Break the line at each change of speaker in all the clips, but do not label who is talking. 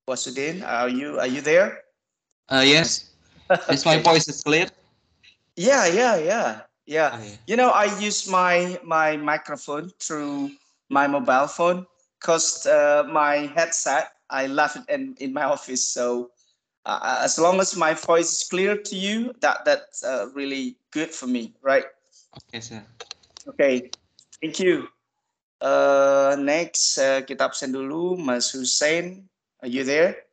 Wasudin, are you there?
Yes. Is my
Okay.
voice is clear?
Yeah.
Oh, yeah.
I use my microphone through my mobile phone because my headset I left it in my office. So as long as my voice is clear to you, that's really good for me, right?
Okay, sir.
Okay, thank you. Next, kita absen dulu, Mas Hussein. Are you there?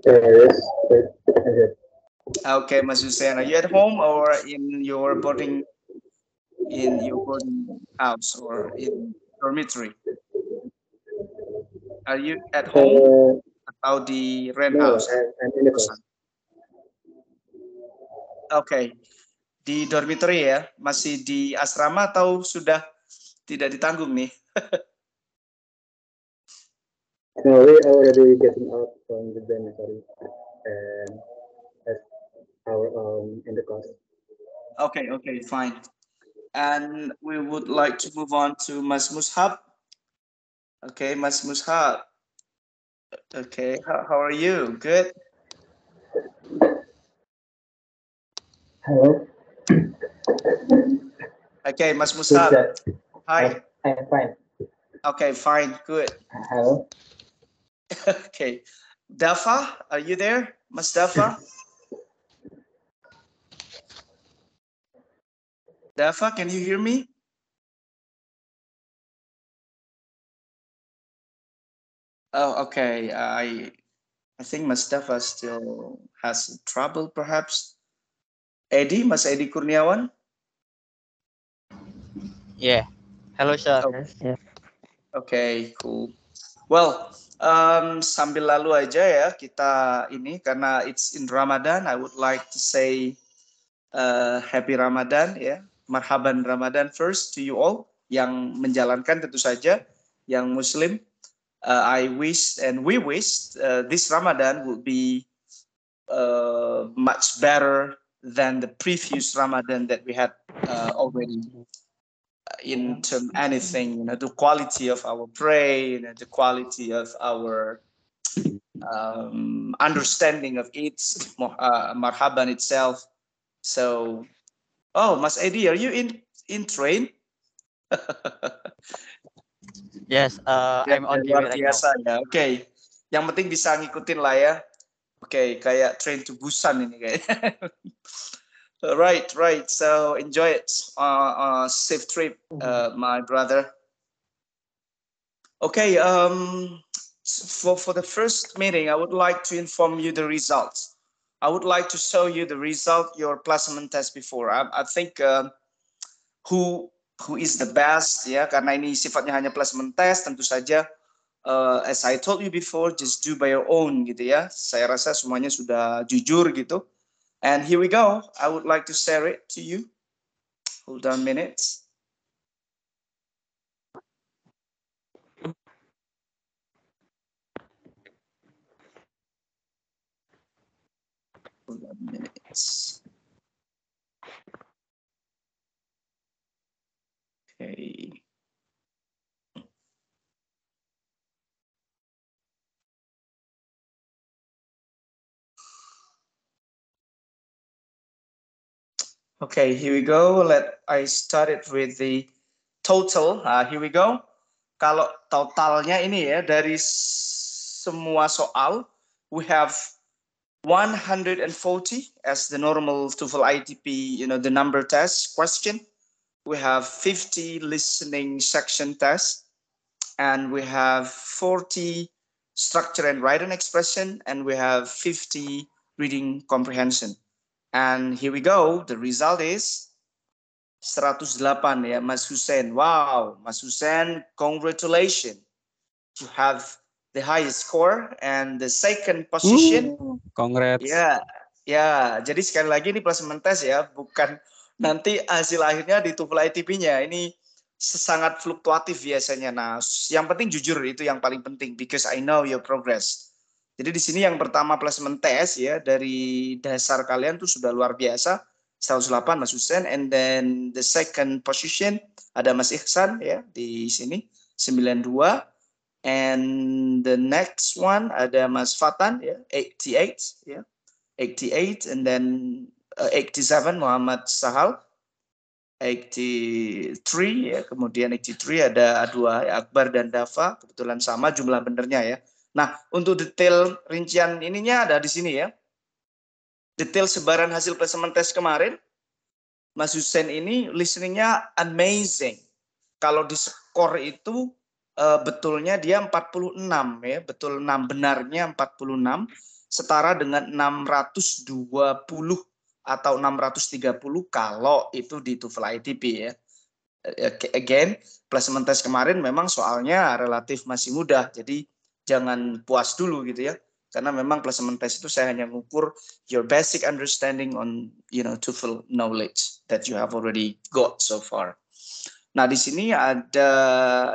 Yes, yes, yes.
Okay, Mas Hussein, are you at home or in your boarding house or in dormitory? Are you at home
Uh,
atau di rent
no,
house?
I'm in the
Kosan.
bus.
Oke, di dormitory ya? Masih di asrama atau sudah tidak ditanggung nih?
No, we already getting out from the dormitory and at our in the class.
Okay, fine. And we would like to move on to Mas Mushab. Okay, Mas Mushab. Okay, how are you? Good?
Hello,
Okay, Mas
who's
Mushab.
that?
Hi.
I'm fine.
Okay, fine, good.
Hello.
Okay. Dafa, are you there? Mas Dafa? Dafa, can you hear me? Oh, okay. I think Mustafa still has trouble, perhaps. Eddie, Mas Eddie Kurniawan.
Yeah. Hello, sir.
Oh,
Yes, yes.
okay, cool. Well, sambil lalu aja ya kita ini karena it's in Ramadan. I would like to say Happy Ramadan ya, Marhaban Ramadan first to you all yang menjalankan tentu saja yang Muslim. I wish and we wish this Ramadan would be much better than the previous Ramadan that we had already in term anything, the quality of our pray, the quality of our understanding of its marhaban itself. So, oh, Mas Edi, are you in train?
Yes,
Ya,
I'm on TV
luar
right now.
biasa ya. Oke, yang penting bisa ngikutin lah ya. Oke, kayak Train to Busan ini kayaknya. Right. So enjoy it. Safe trip, my brother. Okay. For the first meeting, I would like to inform you the results. I would like to show you the result your placement test before. I think who is the best ya, karena ini sifatnya hanya placement test, tentu saja. As I told you before, just do by your own gitu ya. Saya rasa semuanya sudah jujur gitu. And here we go. I would like to share it to you. Hold on a minute. Hold on a minute. Okay. Okay, here we go. I started with the total. Here we go. Kalau totalnya ini ya dari semua soal, we have 140 as the normal TOEFL ITP, the number test question. We have 50 listening section test, and we have 40 structure and writing expression, and we have 50 reading comprehension. And here we go. The result is 108 ya, Mas Hussein. Wow, Mas Hussein, congratulations. You have the highest score and the second position.
Congrats.
Ya. Jadi sekali lagi ini placement test ya, bukan nanti hasil akhirnya di TOEFL ITP-nya. Ini sangat fluktuatif biasanya. Nah, yang penting jujur, itu yang paling penting, because I know your progress. Jadi di sini yang pertama placement test ya, dari dasar kalian tuh sudah luar biasa, 108 Mas Hussein, and then the second position ada Mas Ihsan ya di sini 92, And the next one ada Mas Fatan ya, 88 ya. 88 and then 87 Muhammad Sahal 83 ya, kemudian 83 ada dua ya, Akbar dan Dava, kebetulan sama jumlah benernya ya. Nah, untuk detail rincian ininya ada di sini ya. Detail sebaran hasil placement test kemarin, Mas Hussein ini listeningnya amazing. Kalau di skor itu betulnya dia 46 ya, betul 6 benarnya 46 setara dengan 620 atau 630 kalau itu di TOEFL ITP ya. Again, placement test kemarin memang soalnya relatif masih mudah, jadi jangan puas dulu gitu ya. Karena memang placement test itu saya hanya mengukur your basic understanding on TOEFL knowledge that you have already got so far. Nah, di sini ada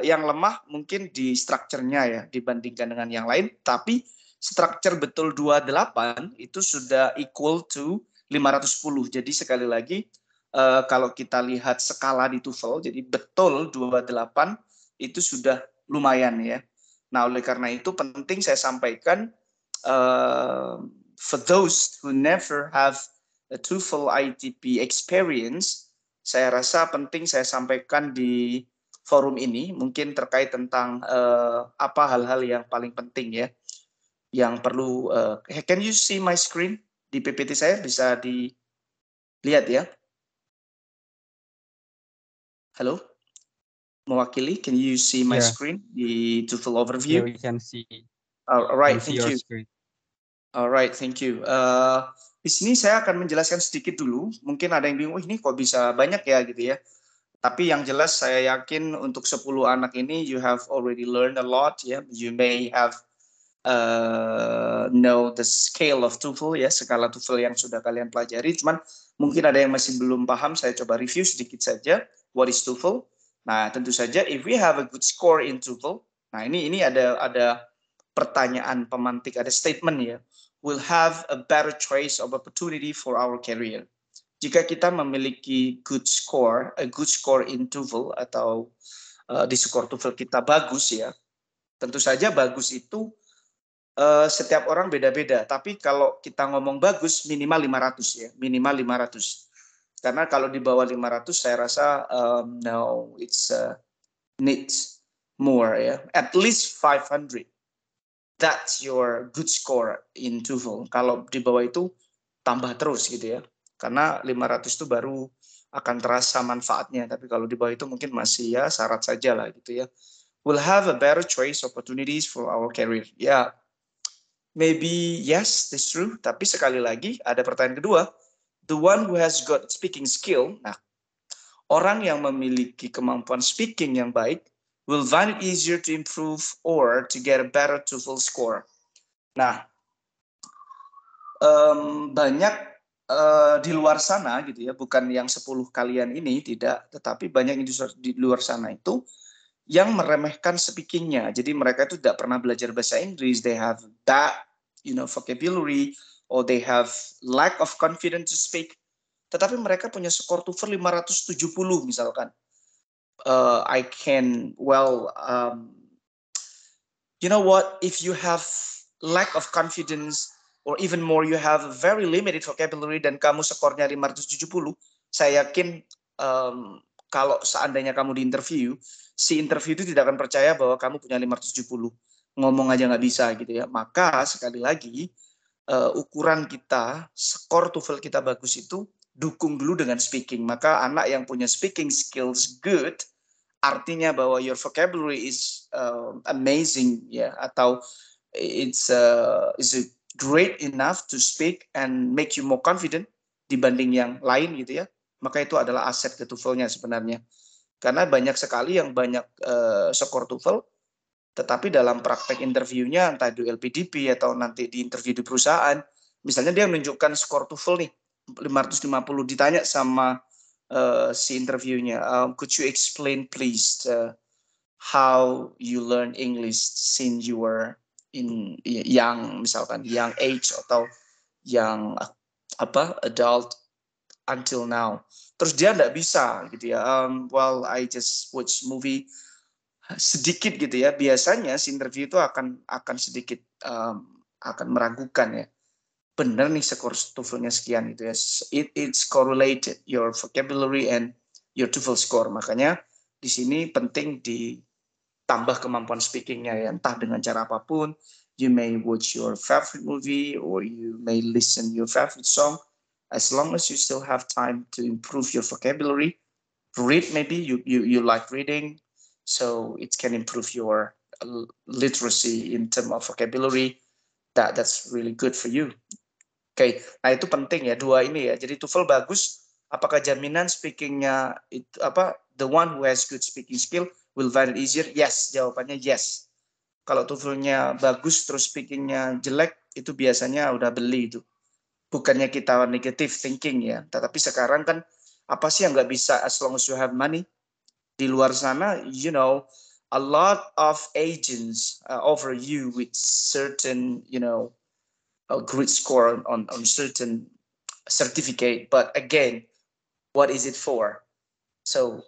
yang lemah mungkin di strukturnya ya dibandingkan dengan yang lain, tapi struktur betul 28 itu sudah equal to 510. Jadi sekali lagi kalau kita lihat skala di TOEFL, jadi betul 28 itu sudah lumayan ya. Nah, oleh karena itu penting saya sampaikan for those who never have a TOEFL ITP experience, saya rasa penting saya sampaikan di forum ini mungkin terkait tentang apa hal-hal yang paling penting ya yang perlu. Can you see my screen di PPT saya, bisa dilihat ya? Halo, mewakili, can you see my screen di TOEFL overview?
Yeah, we can see.
Alright,
Can see
thank
your
you.
screen.
Alright, thank you. Di sini saya akan menjelaskan sedikit dulu. Mungkin ada yang bingung, ini kok bisa banyak ya gitu ya. Tapi yang jelas saya yakin untuk 10 anak ini you have already learned a lot ya. You may have know the scale of TOEFL ya, skala TOEFL yang sudah kalian pelajari. Cuman mungkin ada yang masih belum paham, saya coba review sedikit saja. What is TOEFL? Nah, tentu saja if we have a good score in TOEFL, nah ini ada pertanyaan pemantik, ada statement ya. We'll have a better choice of opportunity for our career. Jika kita memiliki good score, a good score in TOEFL atau di skor TOEFL kita bagus ya, tentu saja bagus itu setiap orang beda-beda. Tapi kalau kita ngomong bagus minimal 500 ya, minimal 500. Karena kalau di bawah 500 saya rasa no, it's needs more ya, at least 500. That's your good score in TOEFL. Kalau di bawah itu tambah terus gitu ya. Karena 500 itu baru akan terasa manfaatnya. Tapi kalau di bawah itu mungkin masih ya syarat saja lah gitu ya. We'll have a better choice opportunities for our career. Ya, maybe yes, that's true. Tapi sekali lagi ada pertanyaan kedua. The one who has got speaking skill. Nah, orang yang memiliki kemampuan speaking yang baik will find it easier to improve or to get a better TOEFL score. Nah, banyak di luar sana gitu ya, bukan yang 10 kalian ini tidak, tetapi banyak di luar sana itu yang meremehkan speakingnya. Jadi mereka itu tidak pernah belajar bahasa Inggris, they have bad, vocabulary, or they have lack of confidence to speak. Tetapi mereka punya skor TOEFL 570 misalkan. I can you know what, if you have lack of confidence or even more you have very limited vocabulary dan kamu skornya 570, saya yakin kalau seandainya kamu di interview, si interview itu tidak akan percaya bahwa kamu punya 570, ngomong aja nggak bisa gitu ya. Maka sekali lagi ukuran kita, skor TOEFL kita bagus itu dukung dulu dengan speaking. Maka anak yang punya speaking skills good, artinya bahwa your vocabulary is amazing ya, atau it's great enough to speak and make you more confident dibanding yang lain gitu ya, maka itu adalah aset ke TOEFL-nya sebenarnya. Karena banyak sekali yang banyak skor TOEFL tetapi dalam praktek interviewnya entah di LPDP atau nanti di interview di perusahaan, misalnya dia menunjukkan skor TOEFL nih 550, ditanya sama si interviewnya, could you explain please how you learn English since you were in young, misalkan young age atau young adult until now. Terus dia nggak bisa gitu ya. Well, I just watch movie sedikit gitu ya. Biasanya si interview itu akan sedikit akan meragukan ya. Benar nih skor TOEFL-nya sekian gitu ya. It's correlated your vocabulary and your TOEFL score. Makanya di sini penting ditambah kemampuan speaking-nya ya, entah dengan cara apapun. You may watch your favorite movie or you may listen your favorite song. As long as you still have time to improve your vocabulary, read maybe you like reading, so it can improve your literacy in terms of vocabulary. That's really good for you. Oke, nah itu penting ya dua ini ya. Jadi TOEFL bagus, apakah jaminan speakingnya itu apa? The one who has good speaking skill will find it easier? Yes, jawabannya yes. Kalau TOEFL-nya bagus terus speakingnya jelek, itu biasanya udah beli itu. Bukannya kita negative thinking ya, tetapi sekarang kan apa sih yang nggak bisa as long as you have money? Di luar sana, you know, a lot of agents offer you with certain, you know, a great score on certain certificate. But again, what is it for? So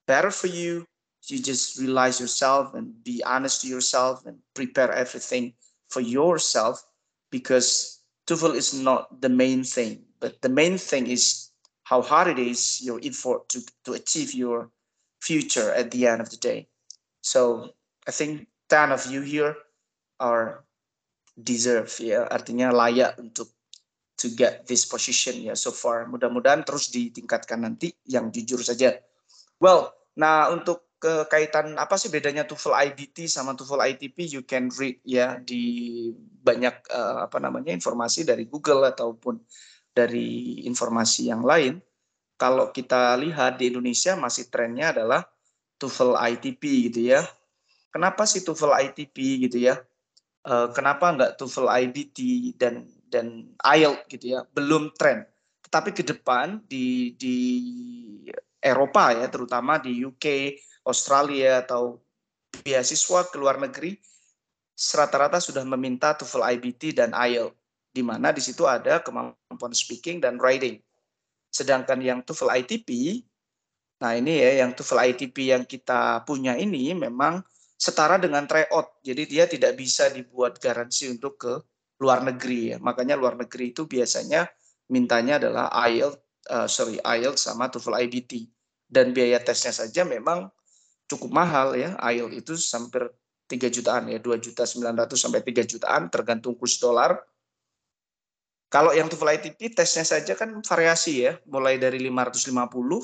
better for you, you just realize yourself and be honest to yourself and prepare everything for yourself, because TOEFL is not the main thing, but the main thing is how hard it is, your effort to achieve your future at the end of the day. So I think 10 of you here are deserve ya, artinya layak untuk to get this position ya so far. Mudah-mudahan terus ditingkatkan nanti, yang jujur saja. Well, nah untuk kaitan apa sih bedanya TOEFL IBT sama TOEFL ITP, you can read ya di banyak apa namanya informasi dari Google ataupun dari informasi yang lain. Kalau kita lihat di Indonesia masih trennya adalah TOEFL ITP gitu ya. Kenapa sih TOEFL ITP gitu ya? Kenapa nggak TOEFL IBT dan IELTS gitu ya? Belum tren. Tetapi ke depan di Eropa ya, terutama di UK, Australia atau beasiswa ke luar negeri, rata-rata sudah meminta TOEFL IBT dan IELTS, di mana di situ ada kemampuan speaking dan writing. Sedangkan yang TOEFL ITP, nah ini ya yang TOEFL ITP yang kita punya ini memang setara dengan tryout. Jadi dia tidak bisa dibuat garansi untuk ke luar negeri ya. Makanya luar negeri itu biasanya mintanya adalah IELTS sama TOEFL IBT. Dan biaya tesnya saja memang cukup mahal ya. IELTS itu hampir 3 jutaan ya, 2.900.000 sampai 3 jutaan tergantung kurs dolar. Kalau yang TOEFL ITP tesnya saja kan variasi ya, mulai dari 550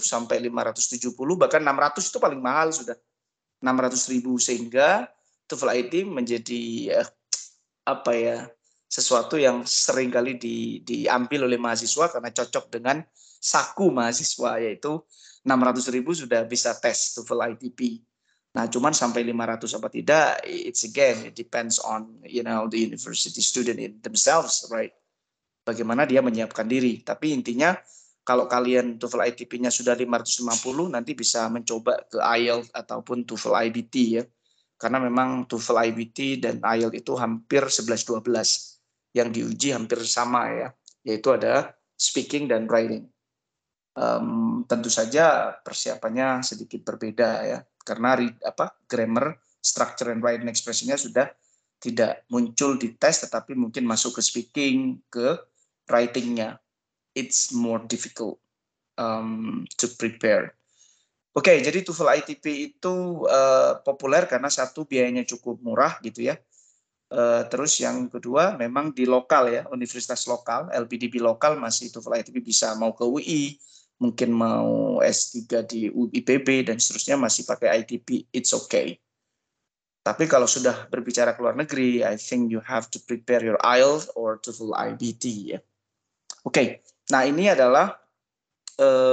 sampai 570, bahkan 600 itu paling mahal sudah. 600.000, sehingga TOEFL ITP menjadi apa ya, sesuatu yang sering kali diambil oleh mahasiswa karena cocok dengan saku mahasiswa, yaitu 600.000 sudah bisa tes TOEFL ITP. Nah, cuman sampai 500 apa tidak, it depends on the university student in themselves, right? Bagaimana dia menyiapkan diri. Tapi intinya kalau kalian TOEFL ITP-nya sudah 550, nanti bisa mencoba ke IELTS ataupun TOEFL IBT ya. Karena memang TOEFL IBT dan IELTS itu hampir 11-12. Yang diuji hampir sama ya, yaitu ada speaking dan writing. Tentu saja persiapannya sedikit berbeda ya, karena grammar, structure, and writing expression-nya sudah tidak muncul di tes, tetapi mungkin masuk ke speaking, ke writing-nya. It's more difficult to prepare. Oke, jadi TOEFL ITP itu populer karena satu, biayanya cukup murah gitu ya. Terus yang kedua memang di lokal ya, universitas lokal, LPDP lokal masih TOEFL ITP bisa, mau ke UI, mungkin mau S3 di IPB dan seterusnya masih pakai ITP, it's okay. Tapi kalau sudah berbicara ke luar negeri, I think you have to prepare your IELTS or TOEFL IBT ya. Oke, nah ini adalah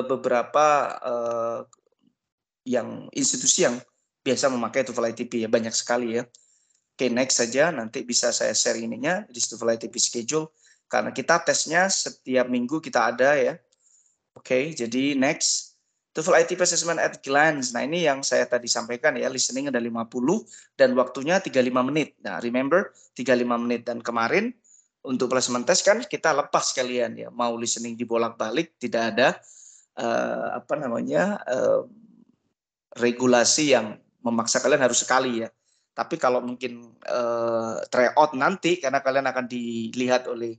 beberapa yang institusi yang biasa memakai TOEFL ITP ya, banyak sekali ya. Oke, next saja, nanti bisa saya share ininya di TOEFL ITP schedule, karena kita tesnya setiap minggu kita ada ya. Oke, jadi next, TOEFL ITP Assessment at Glance. Nah ini yang saya tadi sampaikan ya, listening ada 50 dan waktunya 35 menit. Nah remember, 35 menit. Dan kemarin untuk placement test kan kita lepas kalian ya, mau listening dibolak-balik, tidak ada regulasi yang memaksa kalian harus sekali ya. Tapi kalau mungkin tryout nanti, karena kalian akan dilihat oleh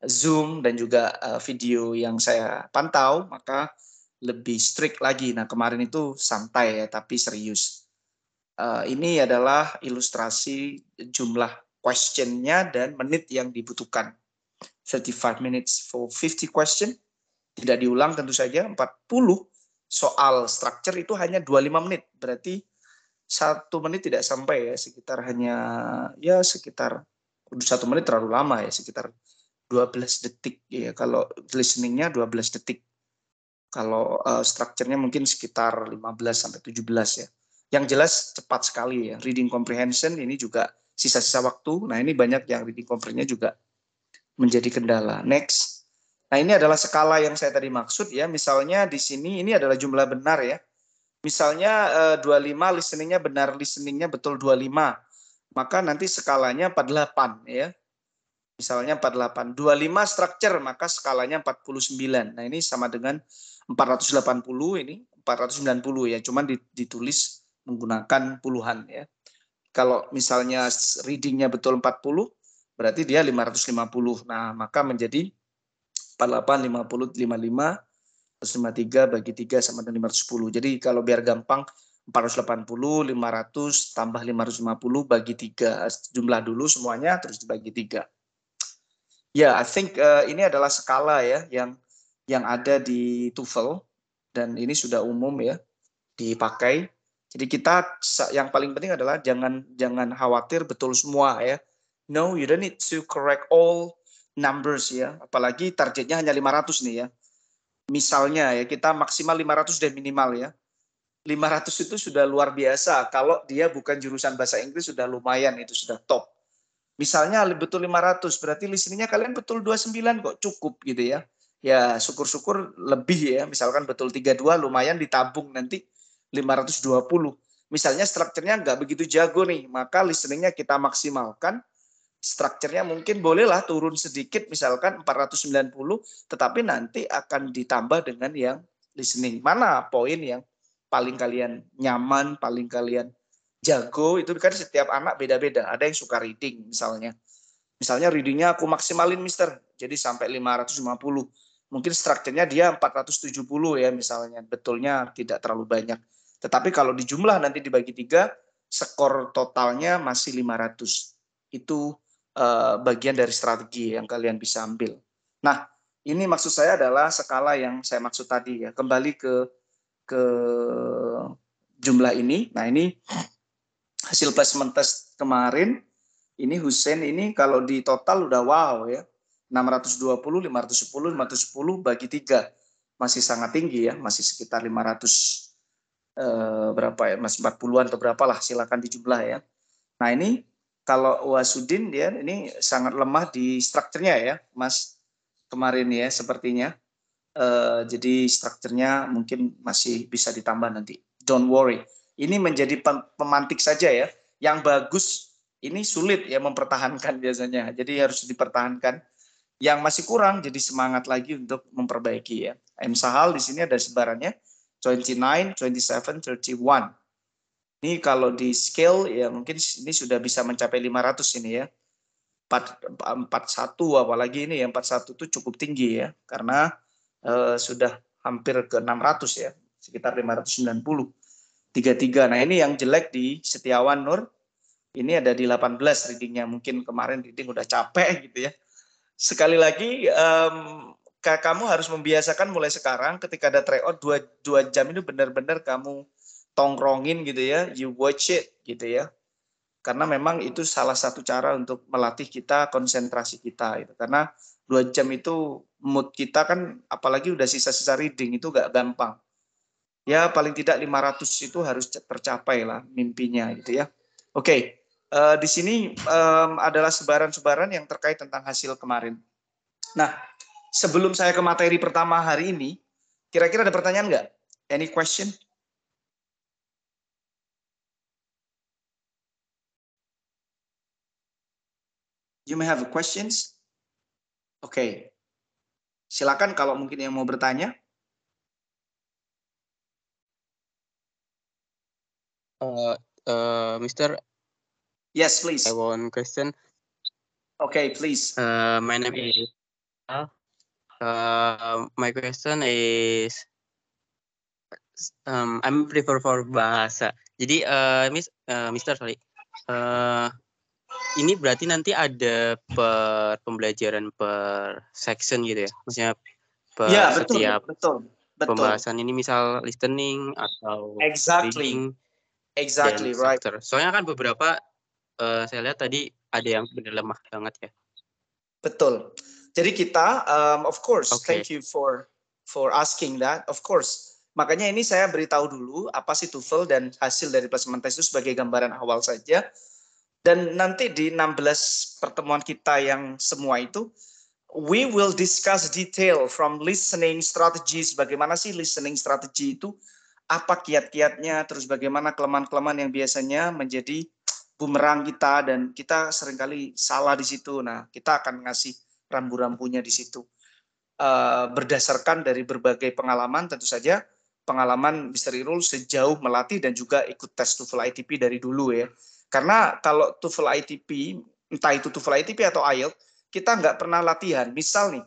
Zoom dan juga video yang saya pantau, maka lebih strict lagi. Nah, kemarin itu santai ya, tapi serius. Ini adalah ilustrasi jumlah question-nya dan menit yang dibutuhkan. 35 minutes for 50 question. Tidak diulang tentu saja. 40 soal structure itu hanya 25 menit. Berarti 1 menit tidak sampai ya, sekitar 1 menit terlalu lama ya, sekitar 12 detik ya. Kalau listeningnya 12 detik. Kalau structure-nya mungkin sekitar 15 sampai 17 ya. Yang jelas cepat sekali ya. Reading comprehension ini juga sisa-sisa waktu. Nah, ini banyak yang reading comprehension-nya juga menjadi kendala. Next. Nah, ini adalah skala yang saya tadi maksud ya. Misalnya di sini ini adalah jumlah benar ya. Misalnya 25 listeningnya benar, listeningnya betul 25. Maka nanti skalanya 48 ya. Misalnya 48. 25 structure, maka skalanya 49. Nah, ini sama dengan 480, ini 490 ya. Cuman ditulis menggunakan puluhan ya. Kalau misalnya readingnya betul 40, berarti dia 550. Nah, maka menjadi 48, 50, 55, 153 bagi 3 sama dengan 510. Jadi kalau biar gampang, 480, 500 tambah 550 bagi 3. Jumlah dulu semuanya, terus dibagi 3. Ya, I think ini adalah skala ya yang ada di TOEFL dan ini sudah umum ya dipakai. Jadi kita yang paling penting adalah jangan khawatir betul semua ya. No, you don't need to correct all numbers ya. Apalagi targetnya hanya 500 nih ya. Misalnya ya kita maksimal 500 dan minimal ya. 500 itu sudah luar biasa. Kalau dia bukan jurusan bahasa Inggris sudah lumayan, itu sudah top. Misalnya betul 500, berarti listeningnya kalian betul 29 kok, cukup gitu ya. Ya syukur-syukur lebih ya, misalkan betul 32 lumayan ditabung nanti 520. Misalnya strukturnya nggak begitu jago nih, maka listeningnya kita maksimalkan. Strukturnya mungkin bolehlah turun sedikit, misalkan 490, tetapi nanti akan ditambah dengan yang listening. Mana poin yang paling kalian nyaman, paling kalian jago, itu kan setiap anak beda-beda. Ada yang suka reading misalnya. Misalnya readingnya aku maksimalin mister, jadi sampai 550. Mungkin strukturnya dia 470 ya misalnya. Betulnya tidak terlalu banyak. Tetapi kalau di jumlah nanti dibagi 3, skor totalnya masih 500. Itu bagian dari strategi yang kalian bisa ambil. Nah, ini maksud saya adalah skala yang saya maksud tadi ya. Kembali ke jumlah ini. Nah, ini hasil placement test kemarin, ini Hussein ini kalau di total udah wow ya. 620, 510, 510 bagi 3. Masih sangat tinggi ya, masih sekitar 500 berapa ya, masih 40-an atau berapa lah, silakan dijumlah ya. Nah, ini kalau Wasudin dia ini sangat lemah di strukturnya ya, Mas, kemarin ya sepertinya. Jadi strukturnya mungkin masih bisa ditambah nanti. Don't worry. Ini menjadi pemantik saja ya. Yang bagus ini sulit ya mempertahankan biasanya. Jadi harus dipertahankan. Yang masih kurang jadi semangat lagi untuk memperbaiki ya. M Sahal di sini ada sebarannya 29, 27, 31. Ini kalau di scale ya mungkin ini sudah bisa mencapai 500 ini ya. 41 apalagi ini ya 41 itu cukup tinggi ya karena sudah hampir ke 600 ya, sekitar 590. 33. Nah, ini yang jelek di Setiawan Nur. Ini ada di 18 readingnya. Mungkin kemarin reading udah capek gitu ya. Sekali lagi, kamu harus membiasakan mulai sekarang ketika ada tryout 2 jam itu benar-benar kamu tongkrongin gitu ya, you watch it gitu ya. Karena memang itu salah satu cara untuk melatih kita konsentrasi kita gitu. Karena 2 jam itu mood kita kan apalagi udah sisa-sisa reading itu gak gampang. Ya paling tidak 500 itu harus tercapai lah mimpinya gitu ya. Oke, di sini adalah sebaran-sebaran yang terkait tentang hasil kemarin. Nah, sebelum saya ke materi pertama hari ini, kira-kira ada pertanyaan nggak? Any question? You may have questions? Oke. Silakan kalau mungkin yang mau bertanya.
Mr.
Yes, please.
I want question.
Okay, please.
My name is. My question is, I'm prefer for bahasa. Jadi, Mister, sorry. Ini berarti nanti ada per pembelajaran per section gitu ya? Maksudnya per
Ya,
setiap
betul.
pembahasan ini misal listening atau
Exactly.
reading
Exactly,
dan
right.
structure. Soalnya kan beberapa saya lihat tadi ada yang benar lemah banget ya.
Betul. Jadi kita, of course,
Oke.
thank you for asking that. Of course. Makanya ini saya beritahu dulu apa sih TOEFL dan hasil dari placement test itu sebagai gambaran awal saja. Dan nanti di 16 pertemuan kita yang semua itu, we will discuss detail from listening strategies. Bagaimana sih listening strategy itu? Apa kiat-kiatnya? Terus bagaimana kelemahan-kelemahan yang biasanya menjadi bumerang kita dan kita seringkali salah di situ. Nah, kita akan ngasih rambu-rambunya di situ. Berdasarkan dari berbagai pengalaman, tentu saja pengalaman Mr. Irul sejauh melatih dan juga ikut tes TOEFL ITP dari dulu ya. Karena kalau TOEFL ITP, entah itu TOEFL ITP atau IELTS, kita nggak pernah latihan. Misal nih,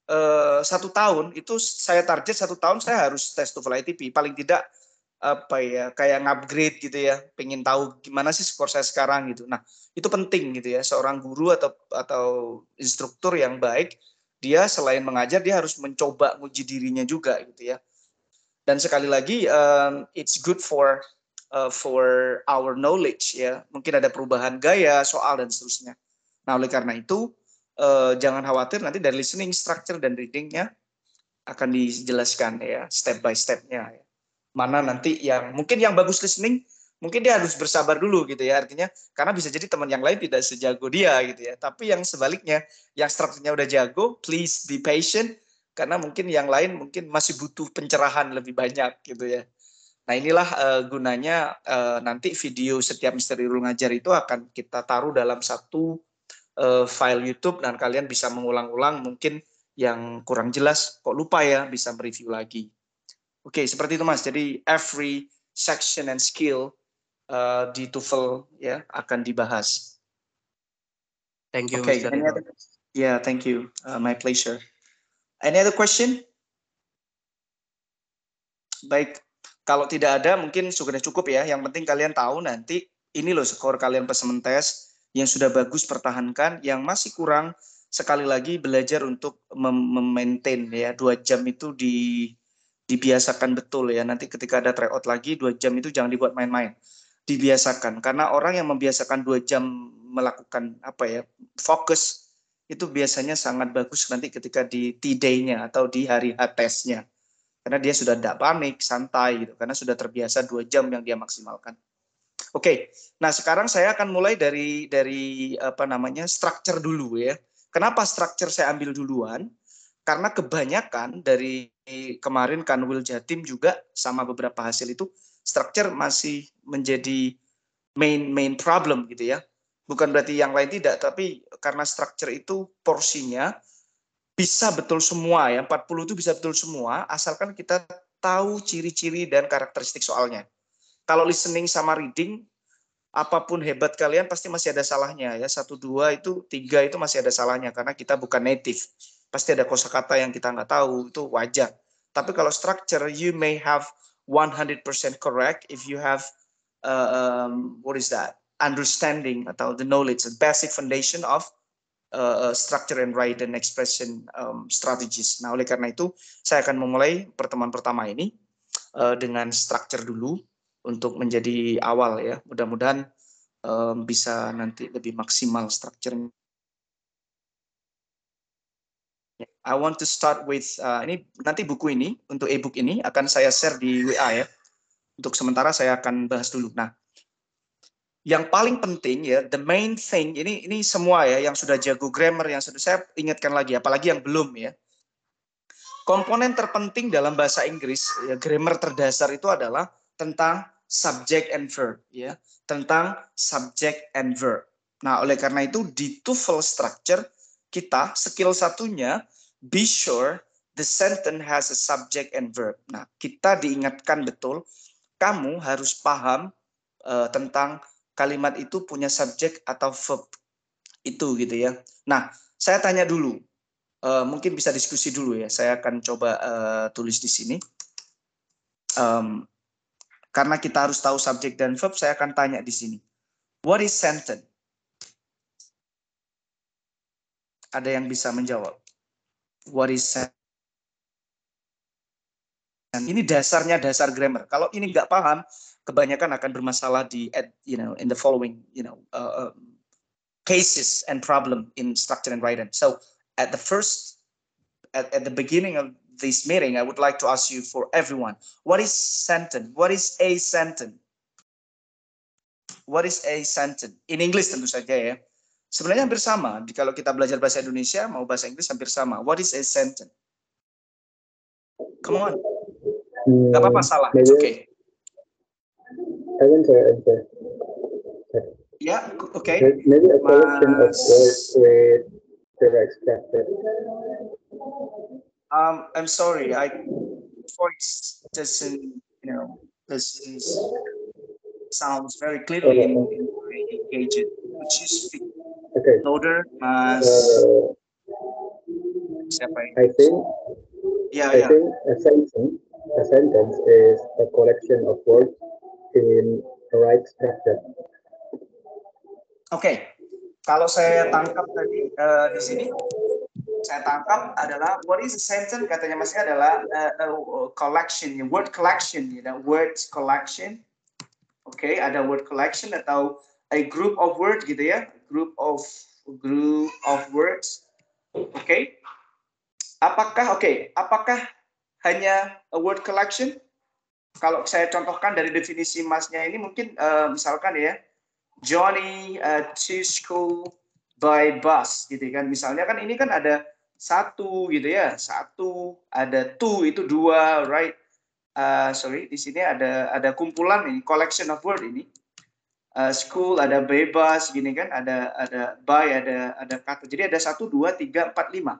1 tahun itu saya target 1 tahun saya harus tes TOEFL ITP. Paling tidak apa ya, kayak ngupgrade gitu ya, pengen tahu gimana sih skor saya sekarang gitu. Nah, itu penting gitu ya, seorang guru atau instruktur yang baik, dia selain mengajar dia harus mencoba nguji dirinya juga gitu ya. Dan sekali lagi it's good for our knowledge ya. Mungkin ada perubahan gaya, soal dan seterusnya. Nah, oleh karena itu jangan khawatir, nanti dari listening, structure dan readingnya akan dijelaskan ya step by stepnya ya. Mana nanti yang mungkin yang bagus listening, mungkin dia harus bersabar dulu gitu ya, artinya karena bisa jadi teman yang lain tidak sejago dia gitu ya. Tapi yang sebaliknya, yang strukturnya udah jago, please be patient karena mungkin yang lain mungkin masih butuh pencerahan lebih banyak gitu ya. Nah, inilah gunanya nanti video setiap Mr. Irul ngajar itu akan kita taruh dalam satu file YouTube dan kalian bisa mengulang-ulang, mungkin yang kurang jelas kok lupa ya, bisa mereview lagi. Oke, seperti itu Mas. Jadi every section and skill di TOEFL ya akan dibahas.
Thank you,
Okay.
Mr.
Yeah, thank you. My pleasure. Any other question? Baik, kalau tidak ada mungkin sudah cukup ya. Yang penting kalian tahu nanti ini loh skor kalian placement test yang sudah bagus pertahankan, yang masih kurang sekali lagi belajar untuk memaintain ya 2 jam itu dibiasakan betul ya. Nanti ketika ada tryout lagi 2 jam itu jangan dibuat main-main. Dibiasakan karena orang yang membiasakan 2 jam melakukan apa ya, fokus itu biasanya sangat bagus nanti ketika di T-day-nya atau di hari H testnya. Karena dia sudah tidak panik, santai gitu, karena sudah terbiasa 2 jam yang dia maksimalkan. Oke. Nah, sekarang saya akan mulai dari apa namanya? Structure dulu ya. Kenapa structure saya ambil duluan? Karena kebanyakan dari kemarin Kanwil Jatim juga sama beberapa hasil itu structure masih menjadi main problem gitu ya. Bukan berarti yang lain tidak, tapi karena structure itu porsinya bisa betul semua ya, 40 itu bisa betul semua asalkan kita tahu ciri-ciri dan karakteristik soalnya. Kalau listening sama reading, apapun hebat kalian pasti masih ada salahnya ya. 1, 2 itu 3 itu masih ada salahnya karena kita bukan native. Pasti ada kosakata yang kita nggak tahu, itu wajar. Tapi kalau structure, you may have 100% correct if you have what is that? Understanding atau the knowledge, the basic foundation of structure and write and expression strategies. Nah, oleh karena itu saya akan memulai pertemuan pertama ini dengan structure dulu untuk menjadi awal ya. Mudah-mudahan bisa nanti lebih maksimal structure-nya. I want to start with ini nanti buku ini untuk e-book ini akan saya share di WA ya. Untuk sementara saya akan bahas dulu. Nah, yang paling penting ya, the main thing ini semua ya yang sudah jago grammar, yang sudah saya ingatkan lagi, apalagi yang belum ya. Komponen terpenting dalam bahasa Inggris ya, grammar terdasar itu adalah tentang subject and verb ya, tentang subject and verb. Nah, oleh karena itu di TOEFL structure kita skill satunya be sure the sentence has a subject and verb. Nah, kita diingatkan betul kamu harus paham tentang kalimat itu punya subjek atau verb itu gitu ya. Nah, saya tanya dulu, mungkin bisa diskusi dulu ya. Saya akan coba tulis di sini. Karena kita harus tahu subjek dan verb, saya akan tanya di sini. What is sentence? Ada yang bisa menjawab? What is sentence? Ini dasarnya dasar grammar. Kalau ini nggak paham, kebanyakan akan bermasalah di in the following cases and problem in structure and writing. So at the beginning of this meeting, I would like to ask you for everyone, what is sentence? What is a sentence? What is a sentence? In English tentu saja ya. Sebenarnya hampir sama. Kalau kita belajar bahasa Indonesia, mau bahasa Inggris hampir sama. What is a sentence? Come on. Gak apa-apa salah. It's okay.
I want to answer.
Yeah, okay.
Maybe a collection of words with direct structure.
I'm sorry, voice doesn't, doesn't sounds very clearly in my engagement. Would you speak louder, Mas? Siapa ini?
I think
Yeah.
think a sentence is a collection of words in the right structure.
Oke. Kalau saya tangkap tadi di sini, saya tangkap adalah what is a sentence, katanya Masnya adalah collection, word collection, word collection. Oke, ada word collection atau a group of word gitu ya, group of words. Oke. Apakah hanya a word collection? Kalau saya contohkan dari definisi Masnya ini mungkin misalkan ya, Johnny to school by bus gitu kan. Misalnya kan ini kan ada satu gitu ya, satu, ada two itu dua, right? Di sini ada kumpulan ini, collection of word ini. School ada bebas gini kan, ada by, ada kata. Jadi ada 1, 2, 3, 4, 5.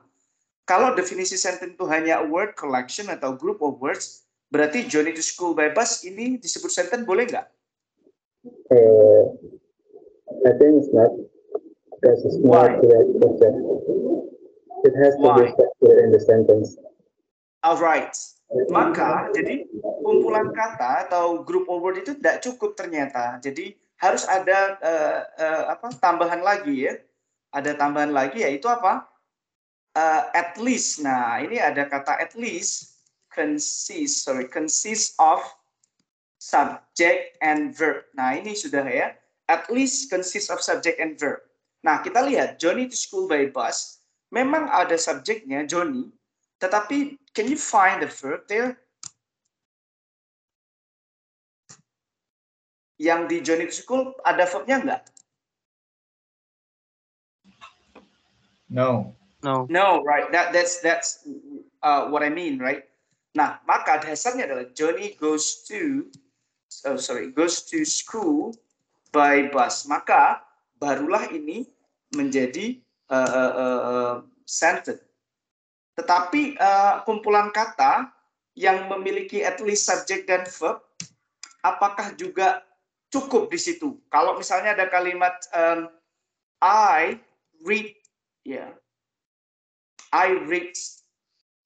Kalau definisi sentence itu hanya a word collection atau group of words, berarti Johnny to school by bus ini disebut sentence boleh nggak?
I think it's not, because it's not correct structure. It has to be structured in the sentence.
Alright. Maka jadi kumpulan kata atau group of word itu tidak cukup ternyata. Jadi harus ada tambahan lagi ya. Ada tambahan lagi yaitu apa? At least. Nah, ini ada kata at least consists of subject and verb. Nah, ini sudah ya. At least consists of subject and verb. Nah, kita lihat Johnny to school by bus. Memang ada subjeknya Johnny, tetapi can you find the verb there? Yang di Johnny to school ada verbnya enggak?
No.
No, right. That's what I mean, right? Nah, maka dasarnya adalah Johnny goes to school by bus. Maka barulah ini menjadi sentence. Tetapi kumpulan kata yang memiliki at least subject dan verb, apakah juga cukup di situ? Kalau misalnya ada kalimat I read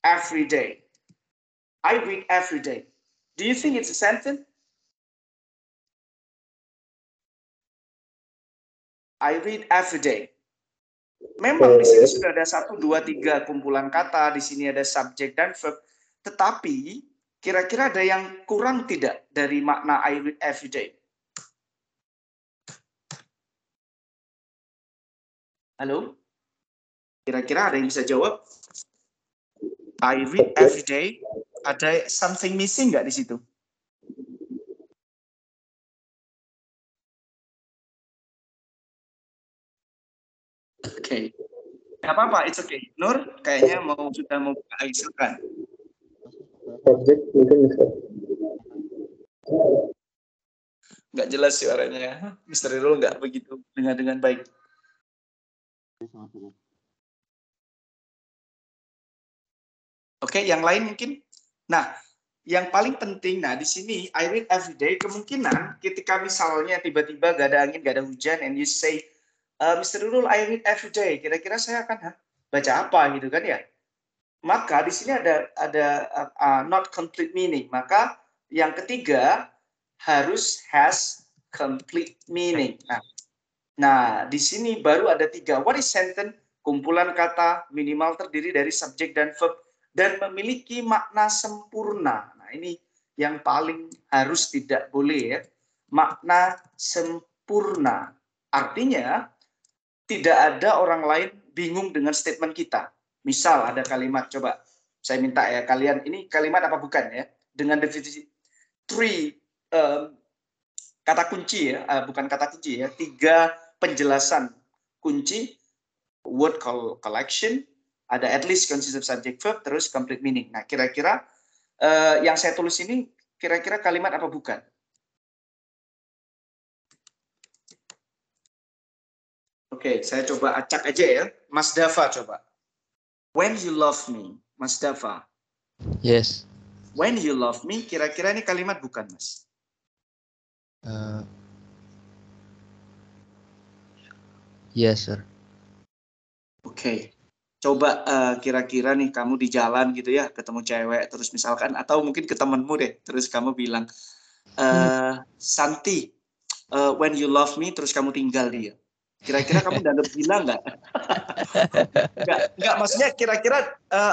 every day. I read every day. Do you think it's a sentence? I read every day. Memang di sini sudah ada 1, 2, 3 kumpulan kata, di sini ada subjek dan verb. Tetapi kira-kira ada yang kurang tidak dari makna I read every day? Halo? Kira-kira ada yang bisa jawab? I read every day. Ada something missing nggak di situ? Oke. Nggak apa-apa, it's okay. Nur, kayaknya sudah mau silakan.
Subjek mungkin bisa.
Nggak jelas suaranya. Mr. Irul nggak begitu dengar dengan baik. Oke, yang lain mungkin. Nah, yang paling penting, nah di sini I read every day, kemungkinan ketika misalnya tiba-tiba gak ada angin, gak ada hujan, and you say, Mr. Nurul, I read every day, kira-kira saya akan baca apa gitu kan ya? Maka di sini ada not complete meaning. Maka yang ketiga harus has complete meaning. Nah, di sini baru ada 3. What is sentence? Kumpulan kata minimal terdiri dari subjek dan verb dan memiliki makna sempurna. Nah, ini yang paling harus tidak boleh ya. Makna sempurna. Artinya tidak ada orang lain bingung dengan statement kita. Misal ada kalimat, coba saya minta ya kalian, ini kalimat apa bukan ya? Dengan definisi 3 kata kunci ya, bukan kata kunci ya, 3 penjelasan kunci, word collection, ada at least consist of subject verb, terus complete meaning. Nah, kira-kira yang saya tulis ini kira-kira kalimat apa bukan? Oke, saya coba acak aja ya. Mas Dava coba. When you love me, Mas Dava.
Yes.
When you love me, kira-kira ini kalimat bukan, Mas?
Yes, sir.
Oke. Coba kira-kira nih kamu di jalan gitu ya, ketemu cewek, terus misalkan, atau mungkin ke temenmu deh, terus kamu bilang, Santi, when you love me, terus kamu tinggal dia. Kira-kira kamu udah bilang nggak? Nggak, maksudnya kira-kira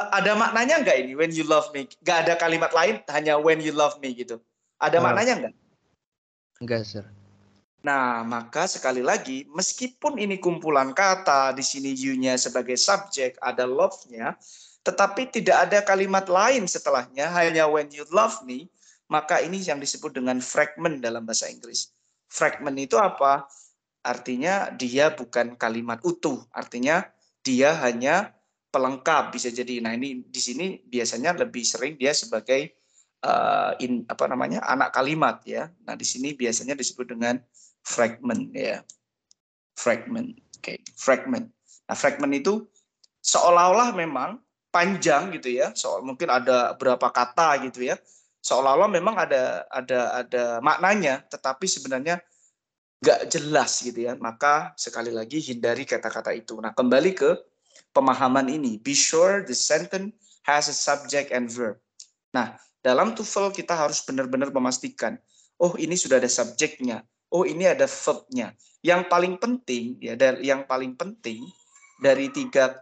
ada maknanya nggak ini, when you love me? Nggak ada kalimat lain, hanya when you love me gitu. Ada maknanya nggak?
Enggak, sir.
Nah, maka sekali lagi, meskipun ini kumpulan kata, di sini you-nya sebagai subjek, ada love-nya, tetapi tidak ada kalimat lain setelahnya, hanya when you love me, maka ini yang disebut dengan fragment dalam bahasa Inggris. Fragment itu apa? Artinya dia bukan kalimat utuh, artinya dia hanya pelengkap bisa jadi. Nah, ini di sini biasanya lebih sering dia sebagai anak kalimat ya. Nah, di sini biasanya disebut dengan fragment ya. Fragment. Oke, fragment. Nah, fragment itu seolah-olah memang panjang gitu ya. Mungkin ada berapa kata gitu ya. Seolah-olah memang ada maknanya, tetapi sebenarnya nggak jelas gitu ya. Maka sekali lagi hindari kata-kata itu. Nah, kembali ke pemahaman ini. Be sure the sentence has a subject and verb. Nah, dalam TOEFL kita harus benar-benar memastikan, oh ini sudah ada subjeknya, oh ini ada verb-nya. Yang paling penting ya, dari 3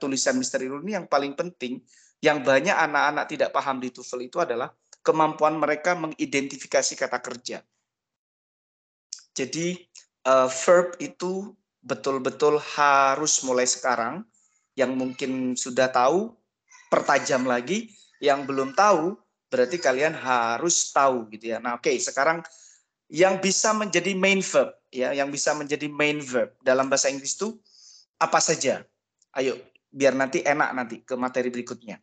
tulisan misteri ini, yang paling penting, yang banyak anak-anak tidak paham di TOEFL itu adalah kemampuan mereka mengidentifikasi kata kerja. Jadi verb itu betul-betul harus mulai sekarang. Yang mungkin sudah tahu, pertajam lagi. Yang belum tahu, berarti kalian harus tahu gitu ya. Nah, oke, sekarang yang bisa menjadi main verb ya, yang bisa menjadi main verb dalam bahasa Inggris itu apa saja? Ayo, biar nanti enak nanti ke materi berikutnya.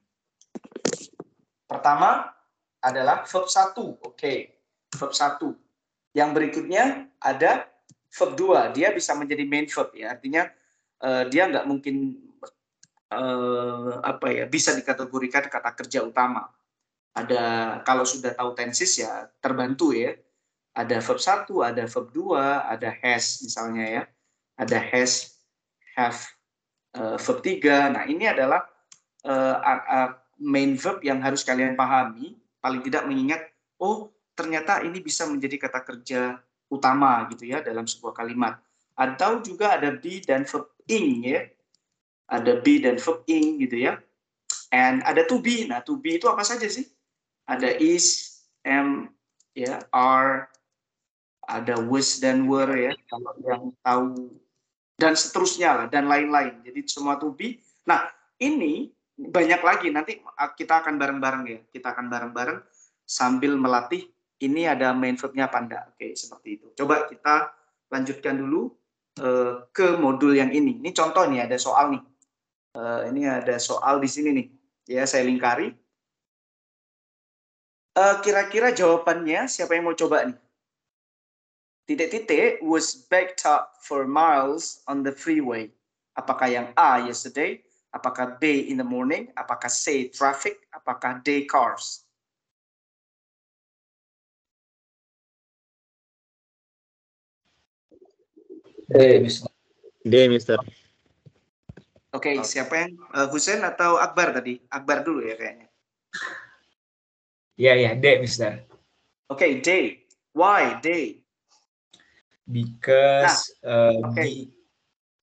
Pertama adalah verb 1. Oke, verb 1. Yang berikutnya ada verb 2. Dia bisa menjadi main verb ya. Artinya dia nggak mungkin bisa dikategorikan kata kerja utama. Ada, kalau sudah tahu tenses ya terbantu ya. Ada verb 1, ada verb 2, ada has misalnya ya. Ada has, have, verb 3. Nah, ini adalah main verb yang harus kalian pahami, paling tidak mengingat, oh ternyata ini bisa menjadi kata kerja utama gitu ya dalam sebuah kalimat. Atau juga ada be dan verb ing ya. Ada be dan verb ing gitu ya. And ada to be. Nah, to be itu apa saja sih? Ada is, am, ya, are, ada was dan were ya, kalau yang tahu, dan seterusnya lah, dan lain-lain. Jadi semua to be. Nah, ini banyak lagi, nanti kita akan bareng-bareng ya. Kita akan bareng-bareng sambil melatih ini ada main verb-nya apa enggak. Oke, seperti itu. Coba kita lanjutkan dulu ke modul yang ini. Ini contoh nih, ada soal nih. Ini ada soal di sini nih. Ya, saya lingkari. Kira-kira jawabannya siapa yang mau coba nih? Titik-titik was backed up for miles on the freeway. Apakah yang A, yesterday? Apakah B, in the morning? Apakah C, traffic? Apakah D, cars?
A.
D, Mister.
Oke, siapa yang Husen atau Akbar tadi? Akbar dulu ya kayaknya.
Yeah, D, Mister.
Oke, D. Why D?
Because
okay.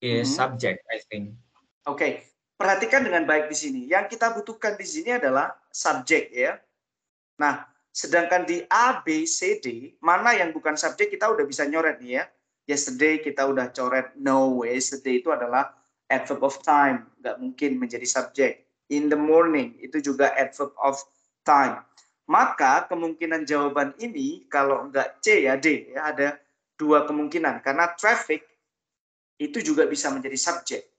D is
Mhm.
subject, I think.
Oke, perhatikan dengan baik di sini. Yang kita butuhkan di sini adalah subjek ya. Nah, sedangkan di A, B, C, D, mana yang bukan subjek kita udah bisa nyoret nih ya. Yesterday kita udah coret no. Yesterday itu adalah adverb of time, nggak mungkin menjadi subjek. In the morning itu juga adverb of time. Maka kemungkinan jawaban ini kalau nggak C ya D ya, ada dua kemungkinan karena traffic itu juga bisa menjadi subjek.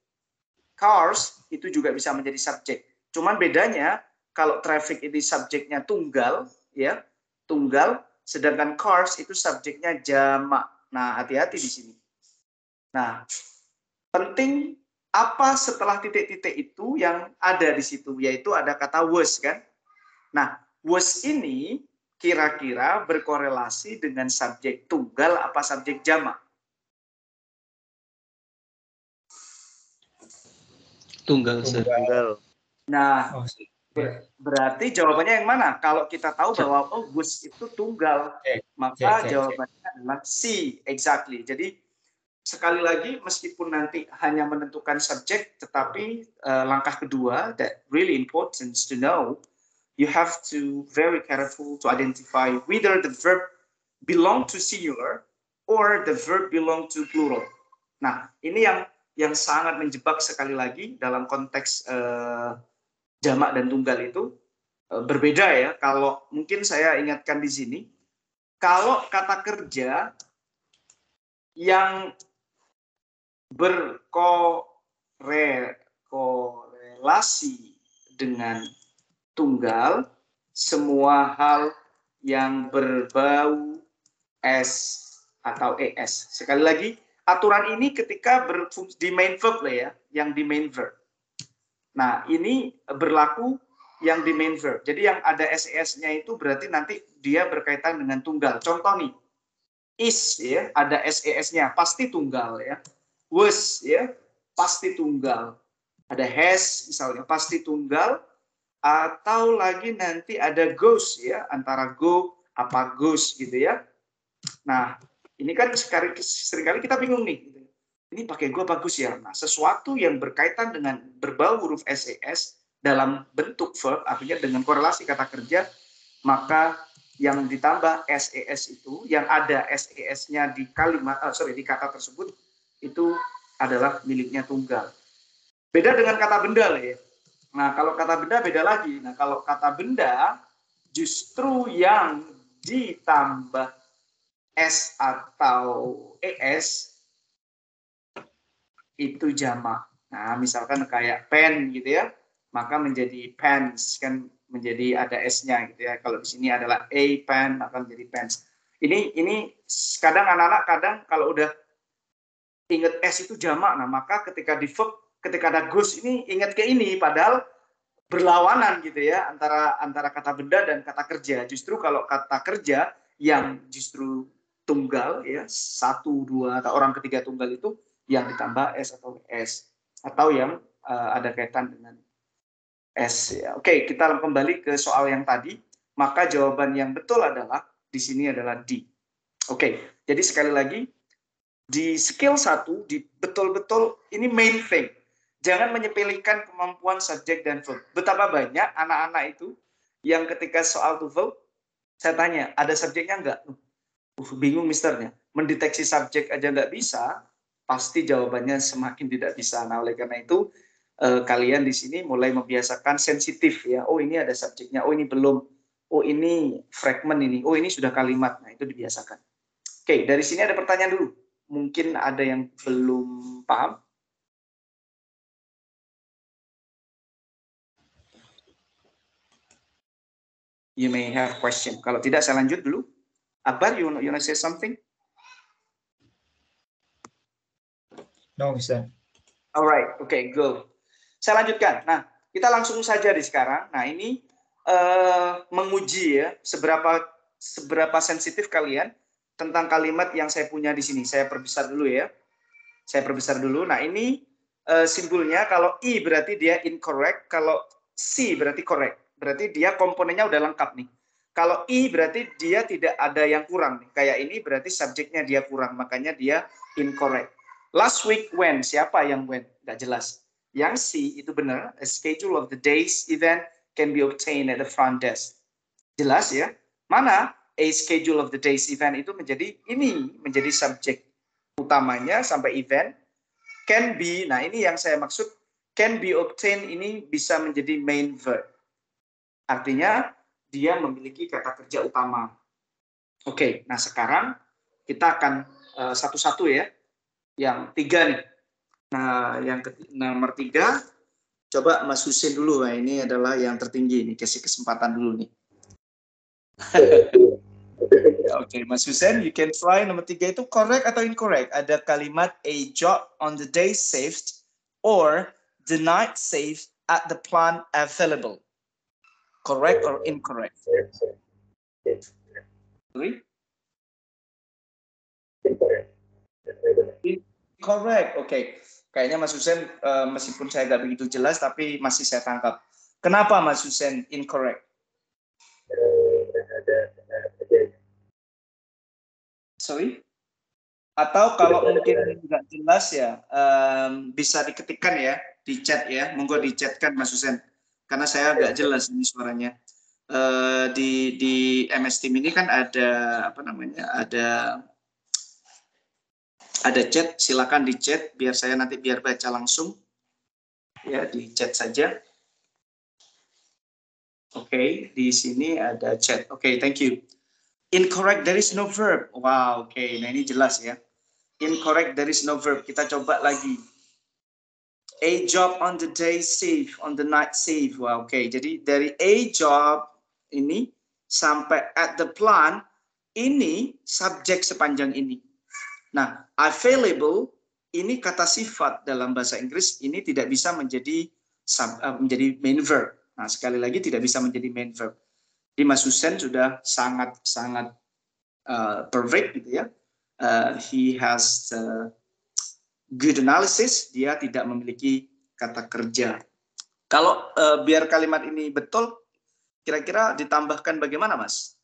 Cars itu juga bisa menjadi subjek. Cuman bedanya kalau traffic ini subjeknya tunggal ya, tunggal, sedangkan cars itu subjeknya jamak. Nah, hati-hati di sini. Nah, penting apa setelah titik-titik itu yang ada di situ, yaitu ada kata was kan. Nah, was ini kira-kira berkorelasi dengan subjek tunggal apa subjek jamak?
Tunggal, Sir.
Tunggal.
Nah,
Oh,
berarti jawabannya yang mana? Kalau kita tahu bahwa was itu tunggal, maka jawabannya adalah C, exactly. Jadi sekali lagi meskipun nanti hanya menentukan subjek, tetapi langkah kedua that really important to know, you have to very careful to identify whether the verb belong to singular or the verb belong to plural. Nah, ini yang sangat menjebak sekali lagi dalam konteks jamak dan tunggal itu berbeda ya. Kalau mungkin saya ingatkan di sini, kalau kata kerja yang berkorelasi dengan tunggal, semua hal yang berbau S atau ES. Sekali lagi, aturan ini ketika berfungsi di main verb lah ya, yang di main verb. Nah, ini berlaku yang di main verb. Jadi yang ada SES-nya itu berarti nanti dia berkaitan dengan tunggal. Contoh nih, is ya, ada SES-nya, pasti tunggal ya. Was ya, pasti tunggal. Ada has misalnya, pasti tunggal. Atau lagi nanti ada goes ya, antara go apa goes gitu ya. Nah, ini kan seringkali kita bingung nih. Ini pakai go bagus ya. Nah, sesuatu yang berkaitan dengan berbau huruf SES dalam bentuk verb, artinya dengan korelasi kata kerja, maka yang ditambah SES itu, yang ada SES-nya di kalimat, di kata tersebut, itu adalah miliknya tunggal. Beda dengan kata benda lah ya. Nah, kalau kata benda beda lagi. Nah, kalau kata benda justru yang ditambah S atau ES itu jamak. Nah, misalkan kayak pen gitu ya, maka menjadi pens kan, menjadi ada S-nya gitu ya. Kalau di sini adalah a pen, maka menjadi pens. Ini kadang anak-anak kadang kalau udah ingat S itu jamak, nah maka ketika di verb, ketika ada goes ini ingat ke ini, padahal berlawanan gitu ya antara kata benda dan kata kerja. Justru kalau kata kerja yang justru tunggal ya, 1, 2 atau orang ketiga tunggal itu yang ditambah S atau S, atau yang ada kaitan dengan S ya. Oke, kita kembali ke soal yang tadi. Maka jawaban yang betul adalah di sini adalah D. Oke, jadi sekali lagi di skill 1 di betul-betul ini main thing. Jangan menyepelekan kemampuan subjek dan verb. Betapa banyak anak-anak itu yang ketika soal TOEFL saya tanya, ada subjeknya enggak? Bingung misternya. Mendeteksi subjek aja nggak bisa, pasti jawabannya semakin tidak bisa. Nah, oleh karena itu kalian di sini mulai membiasakan sensitif ya. Oh, ini ada subjeknya. Oh, ini belum. Oh, ini fragment ini. Oh, ini sudah kalimat. Nah, itu dibiasakan. Oke, dari sini ada pertanyaan dulu. Mungkin ada yang belum paham. You may have question. Kalau tidak, saya lanjut dulu. Akbar, you wanna say something?
No, Mister.
Alright, okay, go. Saya lanjutkan. Nah, kita langsung saja di sekarang. Nah, ini menguji ya seberapa sensitif kalian tentang kalimat yang saya punya di sini. Saya perbesar dulu ya. Saya perbesar dulu. Nah, ini simbolnya kalau I berarti dia incorrect, kalau C berarti correct. Berarti dia komponennya udah lengkap nih. Kalau I berarti dia tidak ada yang kurang nih. Kayak ini berarti subjeknya dia kurang, makanya dia incorrect. Last week when, siapa yang when? Nggak jelas. Yang C itu benar, a schedule of the day's event can be obtained at the front desk. Jelas ya? Mana a schedule of the day's event itu menjadi subjek utamanya sampai event. Can be, nah ini yang saya maksud, can be obtained ini bisa menjadi main verb. Artinya dia memiliki kata kerja utama. Oke, nah sekarang kita akan satu-satu ya. Yang 3 nih. Nah, yang nomor 3, coba Mas Husin dulu. Nah, ini adalah yang tertinggi nih, kasih kesempatan dulu nih. Oke, Mas Husin, you can try. Nomor 3 itu correct atau incorrect? Ada kalimat a job on the day saved or the night saved at the plant available. Correct or incorrect? Sorry? Correct. Oke. Kayaknya Mas Husin meskipun saya nggak begitu jelas tapi masih saya tangkap. Kenapa Mas Husin incorrect? Sorry? Atau kalau mungkin nggak jelas ya, bisa diketikkan ya di chat ya. Monggo dichatkan Mas Husin. Karena saya nggak jelas ini suaranya. Di MS Team ini kan ada apa namanya? Ada chat, silakan di chat biar saya nanti biar baca langsung. Ya, di chat saja. Oke, di sini ada chat. Oke, thank you. Incorrect, there is no verb. Wow, oke. Nah, ini jelas ya. Incorrect, there is no verb. Kita coba lagi. A job on the day save, on the night save. Wow, oke. Jadi dari a job ini sampai at the plant, ini subjek sepanjang ini. Nah, available ini kata sifat dalam bahasa Inggris ini tidak bisa menjadi main verb. Nah, sekali lagi tidak bisa menjadi main verb. Di Mas Husin sudah sangat perfect gitu ya. He has good analysis. Dia tidak memiliki kata kerja. Kalau biar kalimat ini betul, kira-kira ditambahkan bagaimana, Mas?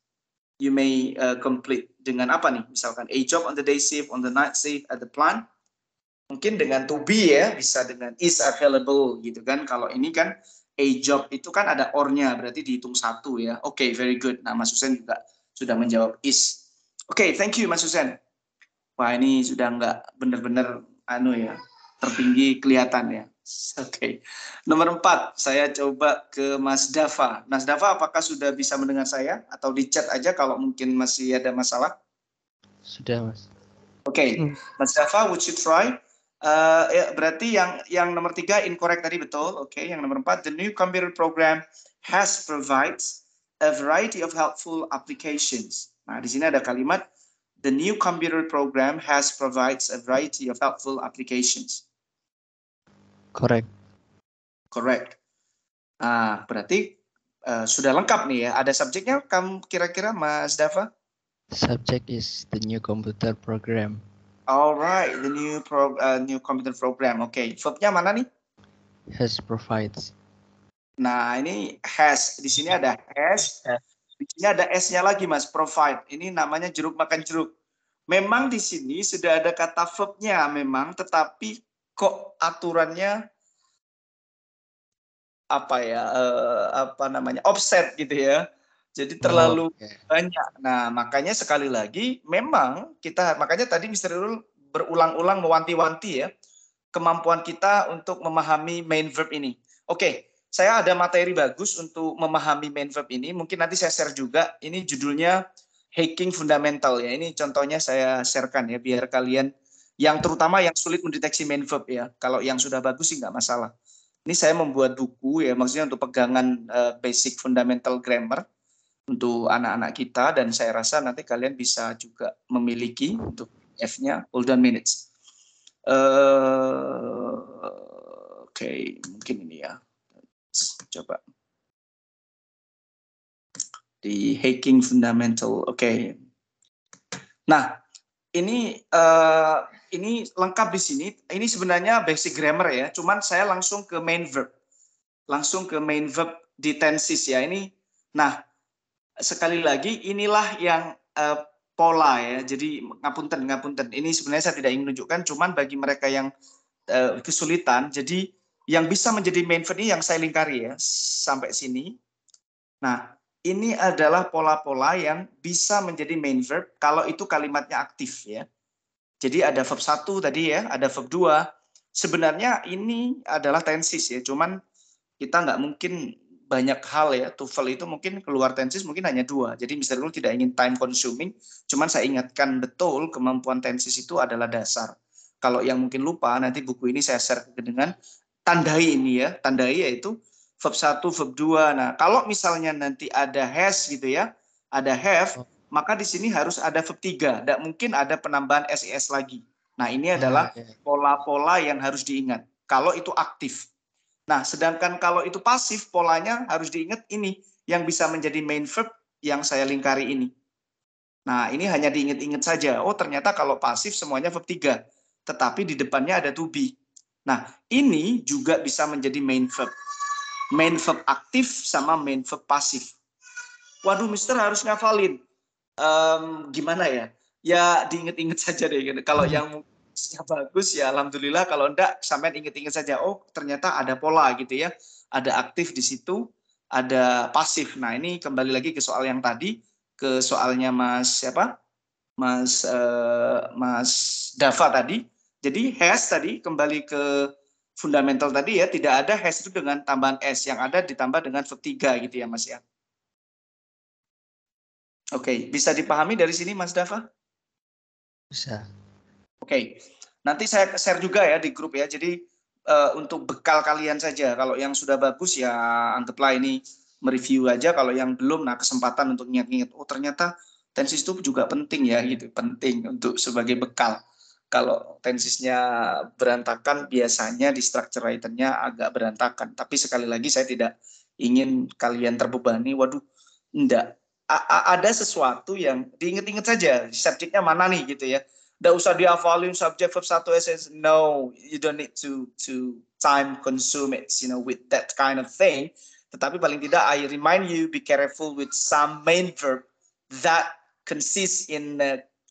You may complete dengan apa nih? Misalkan a job on the day shift, on the night shift, at the plant. Mungkin dengan to be ya, bisa dengan is available gitu kan. Kalau ini kan a job itu kan ada or-nya, berarti dihitung 1 ya. Oke, very good. Nah, Mas Husin juga sudah menjawab is. Oke, thank you Mas Husin. Wah, ini sudah nggak benar-benar tertinggi kelihatan ya. Oke. Nomor 4, saya coba ke Mas Dava. Mas Dava, apakah sudah bisa mendengar saya? Atau di chat aja kalau mungkin masih ada masalah?
Sudah, Mas.
Oke. Mas Dava, would you try? Berarti yang nomor 3 incorrect tadi betul. Oke. Yang nomor 4, the new computer program has provides a variety of helpful applications. Nah, di sini ada kalimat the new computer program has provides a variety of helpful applications.
Correct.
Correct. Nah, berarti sudah lengkap nih ya. Ada subjeknya kamu kira-kira Mas Dava?
Subject is the new computer program.
Alright, the new computer program. Oke, verbnya mana nih?
Has provides.
Nah, ini has. Di sini ada has. Di sini ada s-nya lagi, Mas. Provide. Ini namanya jeruk makan jeruk. Memang di sini sudah ada kata verbnya memang, tetapi kok aturannya offset gitu ya. Jadi terlalu banyak. Nah, makanya sekali lagi memang makanya tadi Mr. Rul berulang-ulang mewanti-wanti ya kemampuan kita untuk memahami main verb ini. Oke, saya ada materi bagus untuk memahami main verb ini. Mungkin nanti saya share juga. Ini judulnya Hacking Fundamental ya. Ini contohnya saya sharekan ya biar kalian terutama yang sulit mendeteksi main verb ya. Kalau yang sudah bagus sih nggak masalah. Ini saya membuat buku ya, maksudnya untuk pegangan basic fundamental grammar untuk anak-anak kita, dan saya rasa nanti kalian bisa juga memiliki untuk F-nya. Hold on minutes. Oke, mungkin ini ya. Coba di Hacking Fundamental. Oke. Nah, ini lengkap di sini. Ini sebenarnya basic grammar ya. Cuman saya langsung ke main verb. Langsung ke main verb di tenses ya. Ini, nah sekali lagi inilah yang pola ya. Jadi ngapunten. Ini sebenarnya saya tidak ingin menunjukkan. Cuman bagi mereka yang kesulitan. Jadi yang bisa menjadi main verb ini yang saya lingkari ya sampai sini. Nah, ini adalah pola-pola yang bisa menjadi main verb kalau itu kalimatnya aktif ya. Jadi ada verb 1 tadi ya, ada verb 2. Sebenarnya ini adalah tenses ya, cuman kita nggak mungkin banyak hal ya. TOEFL itu mungkin keluar tenses mungkin hanya 2. Jadi Mr. Rule tidak ingin time consuming, cuman saya ingatkan betul kemampuan tenses itu adalah dasar. Kalau yang mungkin lupa, nanti buku ini saya share dengan tandai ini ya. Tandai yaitu verb 1, verb 2. Nah, kalau misalnya nanti ada has gitu ya, ada have, maka di sini harus ada verb 3. Tidak mungkin ada penambahan ses lagi. Nah, ini adalah pola-pola yang harus diingat. Kalau itu aktif. Nah, sedangkan kalau itu pasif, polanya harus diingat ini yang bisa menjadi main verb yang saya lingkari ini. Nah, ini hanya diingat-ingat saja. Oh, ternyata kalau pasif semuanya verb 3. Tetapi di depannya ada to be. Nah, ini juga bisa menjadi main verb. Main verb aktif sama main verb pasif. Waduh, Mister harus ngafalin. Gimana ya? Ya diingat-ingat saja deh. Kalau yang bagus ya alhamdulillah, kalau enggak sampean ingat-ingat saja. Oh, ternyata ada pola gitu ya. Ada aktif di situ, ada pasif. Nah, ini kembali lagi ke soal yang tadi, ke soalnya Mas siapa? Mas Dava tadi. Jadi has tadi kembali ke fundamental tadi ya, tidak ada has itu dengan tambahan s, yang ada ditambah dengan verb 3 gitu ya Mas ya. Oke, bisa dipahami dari sini Mas Dava?
Bisa.
Oke, nanti saya share juga ya di grup ya. Jadi untuk bekal kalian saja. Kalau yang sudah bagus ya anggaplah ini mereview aja. Kalau yang belum, nah kesempatan untuk ingat-ingat. Oh ternyata tensis itu juga penting ya gitu. Penting untuk sebagai bekal. Kalau tensisnya berantakan, biasanya di structure writer-nya agak berantakan. Tapi sekali lagi saya tidak ingin kalian terbebani. Waduh, enggak. Ada sesuatu yang diingat-ingat saja. Subjeknya mana nih gitu ya. Nggak usah dihafalin subjek verb 1 SS. No, you don't need to time consume it, with that kind of thing. Tetapi paling tidak, I remind you, be careful with some main verb that consists in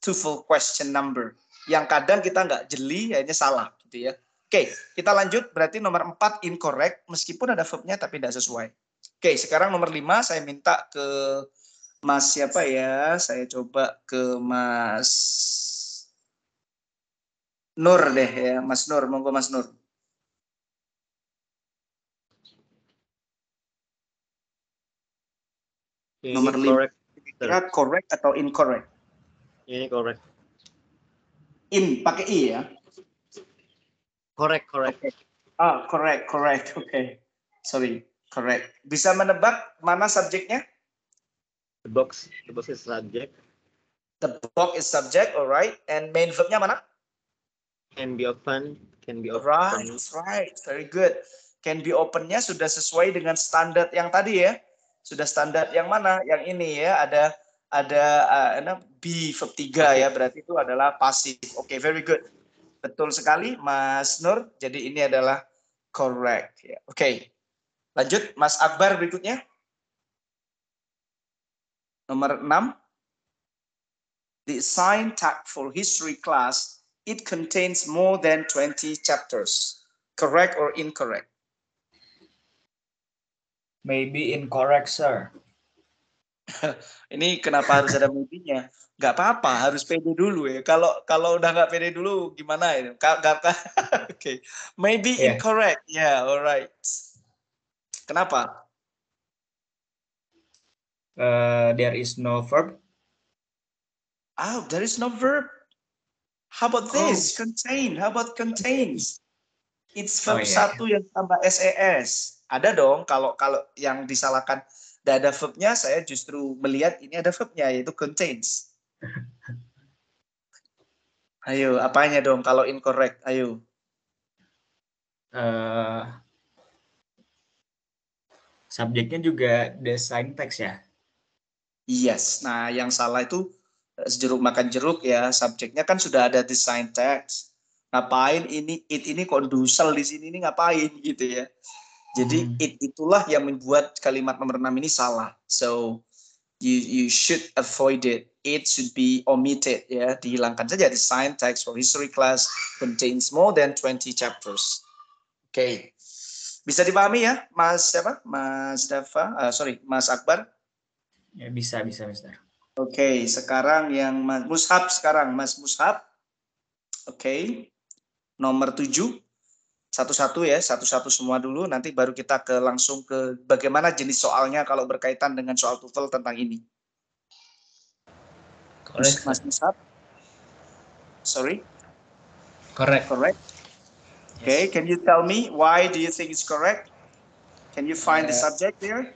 TOEFL question number. Yang kadang kita nggak jeli, akhirnya salah gitu ya. Oke, kita lanjut. Berarti nomor 4 incorrect, meskipun ada verbnya tapi tidak sesuai. Oke, sekarang nomor 5 saya minta ke Mas siapa ya? Saya coba ke Mas Nur deh ya, Mas Nur, monggo Mas Nur.
Ini
Nomor 5.
correct.
Kira correct atau incorrect?
Ini correct.
In, pakai I ya?
Correct.
Okay. Correct. Okay. Sorry, correct. Bisa menebak mana subjeknya?
The box is subject.
The box is subject, alright. And main verbnya mana?
Can be open.
Right. Very good. Can be open-nya sudah sesuai dengan standar yang tadi ya. Sudah standar yang mana? Yang ini ya. Ada be verb 3 ya. Berarti itu adalah pasif. Oke, very good. Betul sekali, Mas Nur. Jadi ini adalah correct. Ya. Oke. Lanjut, Mas Akbar berikutnya. Nomor 6. The assigned tactful history class, it contains more than 20 chapters. Correct or incorrect?
Maybe incorrect, sir.
Ini kenapa harus ada maybe-nya? Gak apa-apa, harus pede dulu ya. Kalau udah nggak pede dulu, gimana ya? Okay. Maybe incorrect. Yeah, alright. Kenapa?
There is no verb.
Oh, there is no verb. How about this? Contain. How about contains? It's verb 1 yang tambah SES. Ada dong kalau yang disalahkan tidak ada verbnya, saya justru melihat ini ada verbnya, yaitu contains. Ayo, apanya dong kalau incorrect? Ayo.
Subjeknya juga the syntax ya?
Yes. Nah, yang salah itu jeruk makan jeruk ya, subjeknya kan sudah ada the syntax. Ngapain ini kok dusel di sini ini ngapain gitu ya. Jadi itulah yang membuat kalimat nomor 6 ini salah. So you should avoid it. It should be omitted ya, dihilangkan saja. The syntax for history class contains more than 20 chapters. Oke. Bisa dipahami ya, Mas siapa? Mas Dava, Mas Akbar.
Ya, bisa, Mister.
Oke, sekarang yang Mas Mushab sekarang, Mas Mushab. Oke. Nomor 7. Satu-satu ya, satu-satu semua dulu, nanti baru kita langsung ke bagaimana jenis soalnya kalau berkaitan dengan soal TOEFL tentang ini.
Correct.
Mas Mushab. Sorry?
Correct.
Correct. Okay, can you tell me why do you think it's correct? Can you find the subject there?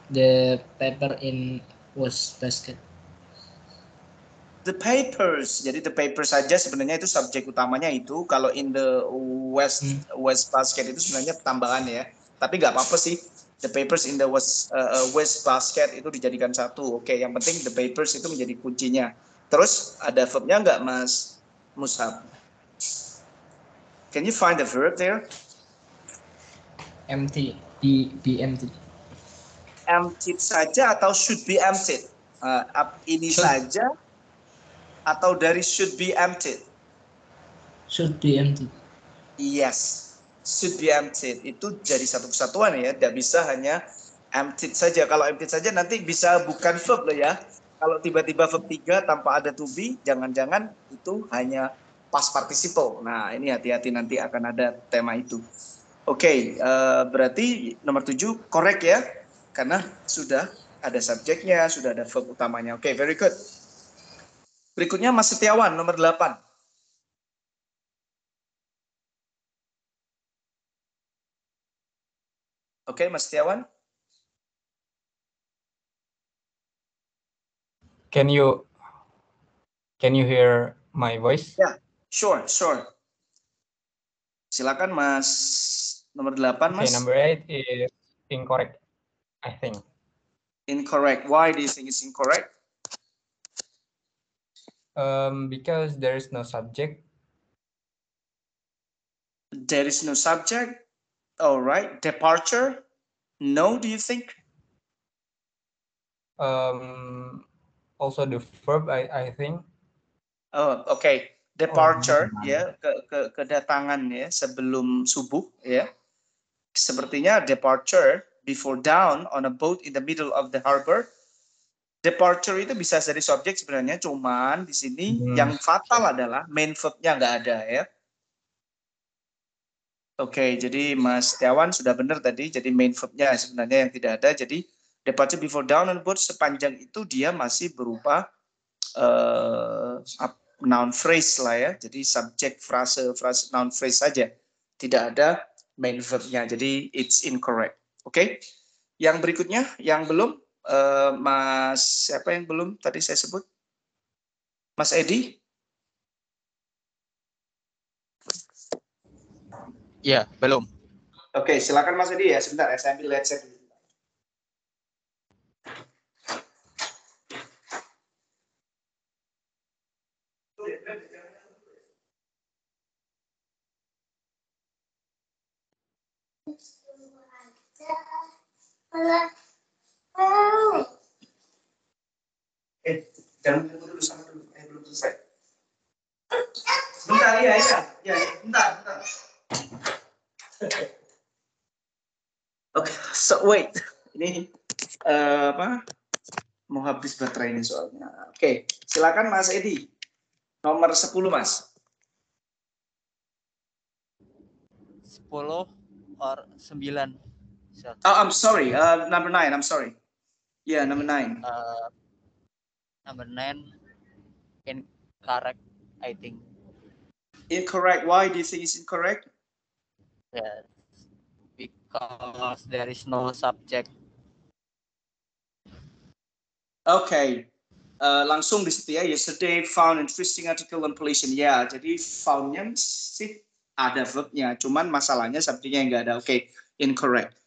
The paper in was basket.
The papers. Jadi the paper saja sebenarnya itu subjek utamanya itu. Kalau in the west basket itu sebenarnya tambahan ya. Tapi nggak apa-apa sih. The papers in the west basket itu dijadikan satu. Oke, yang penting the papers itu menjadi kuncinya. Terus ada verbnya nggak, Mas Mushab? Can you find the verb there?
Empty. Be empty.
Emptied saja atau should be emptied? Ini
Should.
saja atau dari should be emptied?
Should be empty.
Yes, should be emptied. Itu jadi satu kesatuan ya, tidak bisa hanya emptied saja. Kalau emptied saja nanti bisa bukan verb loh ya. Kalau tiba-tiba verb 3 tanpa ada to be, jangan-jangan itu hanya past participle. Nah, ini hati-hati nanti akan ada tema itu. Oke, berarti nomor 7 correct ya, karena sudah ada subjeknya, sudah ada verb utamanya. Oke, very good. Berikutnya Mas Setiawan, nomor 8. Oke, Mas Setiawan.
Can you hear my voice?
Ya, sure. Silakan Mas, nomor 8, Mas.
Okay, number 8 is incorrect, I think.
Incorrect. Why do you think it's incorrect?
Because there is no subject.
There is no subject. All right. Departure? No, do you think?
Also the verb, I think.
Oh, okay. Departure, ya, kedatangan ya sebelum subuh ya. Sepertinya departure before dawn on a boat in the middle of the harbor. Departure itu bisa jadi subjek sebenarnya, cuman di sini yang fatal adalah main verb-nya nggak ada ya. Oke, jadi Mas Setiawan sudah benar tadi, jadi main verb-nya sebenarnya yang tidak ada. Jadi departure before dawn on a boat sepanjang itu dia masih berupa noun phrase lah ya. Jadi subjek, frase noun phrase saja. Tidak ada main verb-nya. Jadi it's incorrect. Oke. Yang berikutnya, yang belum, Mas siapa yang belum tadi saya sebut? Mas Edi?
Ya, belum.
Oke, silakan Mas Edi ya. Sebentar ya, saya ambil headset dulu. Jangan dulu sama dulu, belum selesai. Bentar, ya, bentar. Oke, so wait, ini mau habis baterai ini soalnya. Oke, silakan Mas Edi, nomor 10 Mas.
10 or 9.
Oh, I'm sorry, number 9, I'm sorry. Yeah, number 9.
Number 9 incorrect, I think.
Incorrect. Why do you think it's incorrect?
Yes, because there is no subject.
Okay. Langsung di situ ya. Yesterday found interesting article on pollution. Ya, jadi found-nya sih ada verb-nya. Cuman masalahnya subjeknya nggak ada. Oke, incorrect.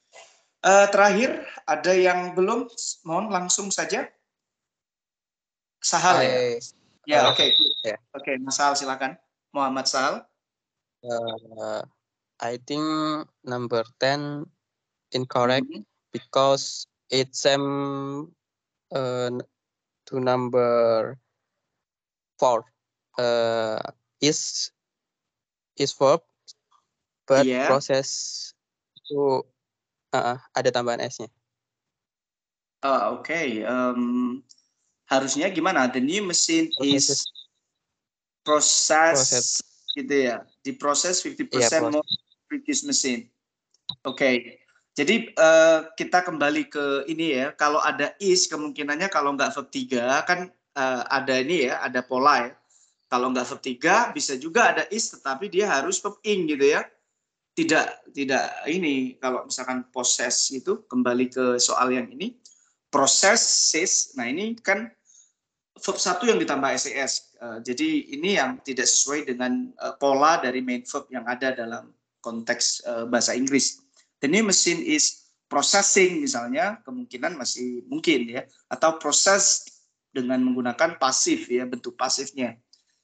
Terakhir, ada yang belum? Mohon langsung saja. Sahal ya? Ya, oke.
Yeah.
Oke, Mas Sahal silakan. Muhammad Sahal.
I think number 10 incorrect because it's same to number 4. Is verb, but
Iya.
proses itu ada tambahan S-nya.
Oke. Harusnya gimana? The new machine is process gitu ya. Diproses 50% more previous machine. Oke. Jadi kita kembali ke ini ya. Kalau ada is kemungkinannya kalau nggak verb 3 kan ada ini ya, ada pola ya. Kalau nggak verb 3 bisa juga ada is tetapi dia harus verb ing gitu ya. Tidak ini kalau misalkan possess itu kembali ke soal yang ini processes. Nah, ini kan verb 1 yang ditambah ses. Jadi ini yang tidak sesuai dengan pola dari main verb yang ada dalam konteks bahasa Inggris. The new machine is processing misalnya, kemungkinan masih mungkin ya, atau process dengan menggunakan pasif ya, bentuk pasifnya.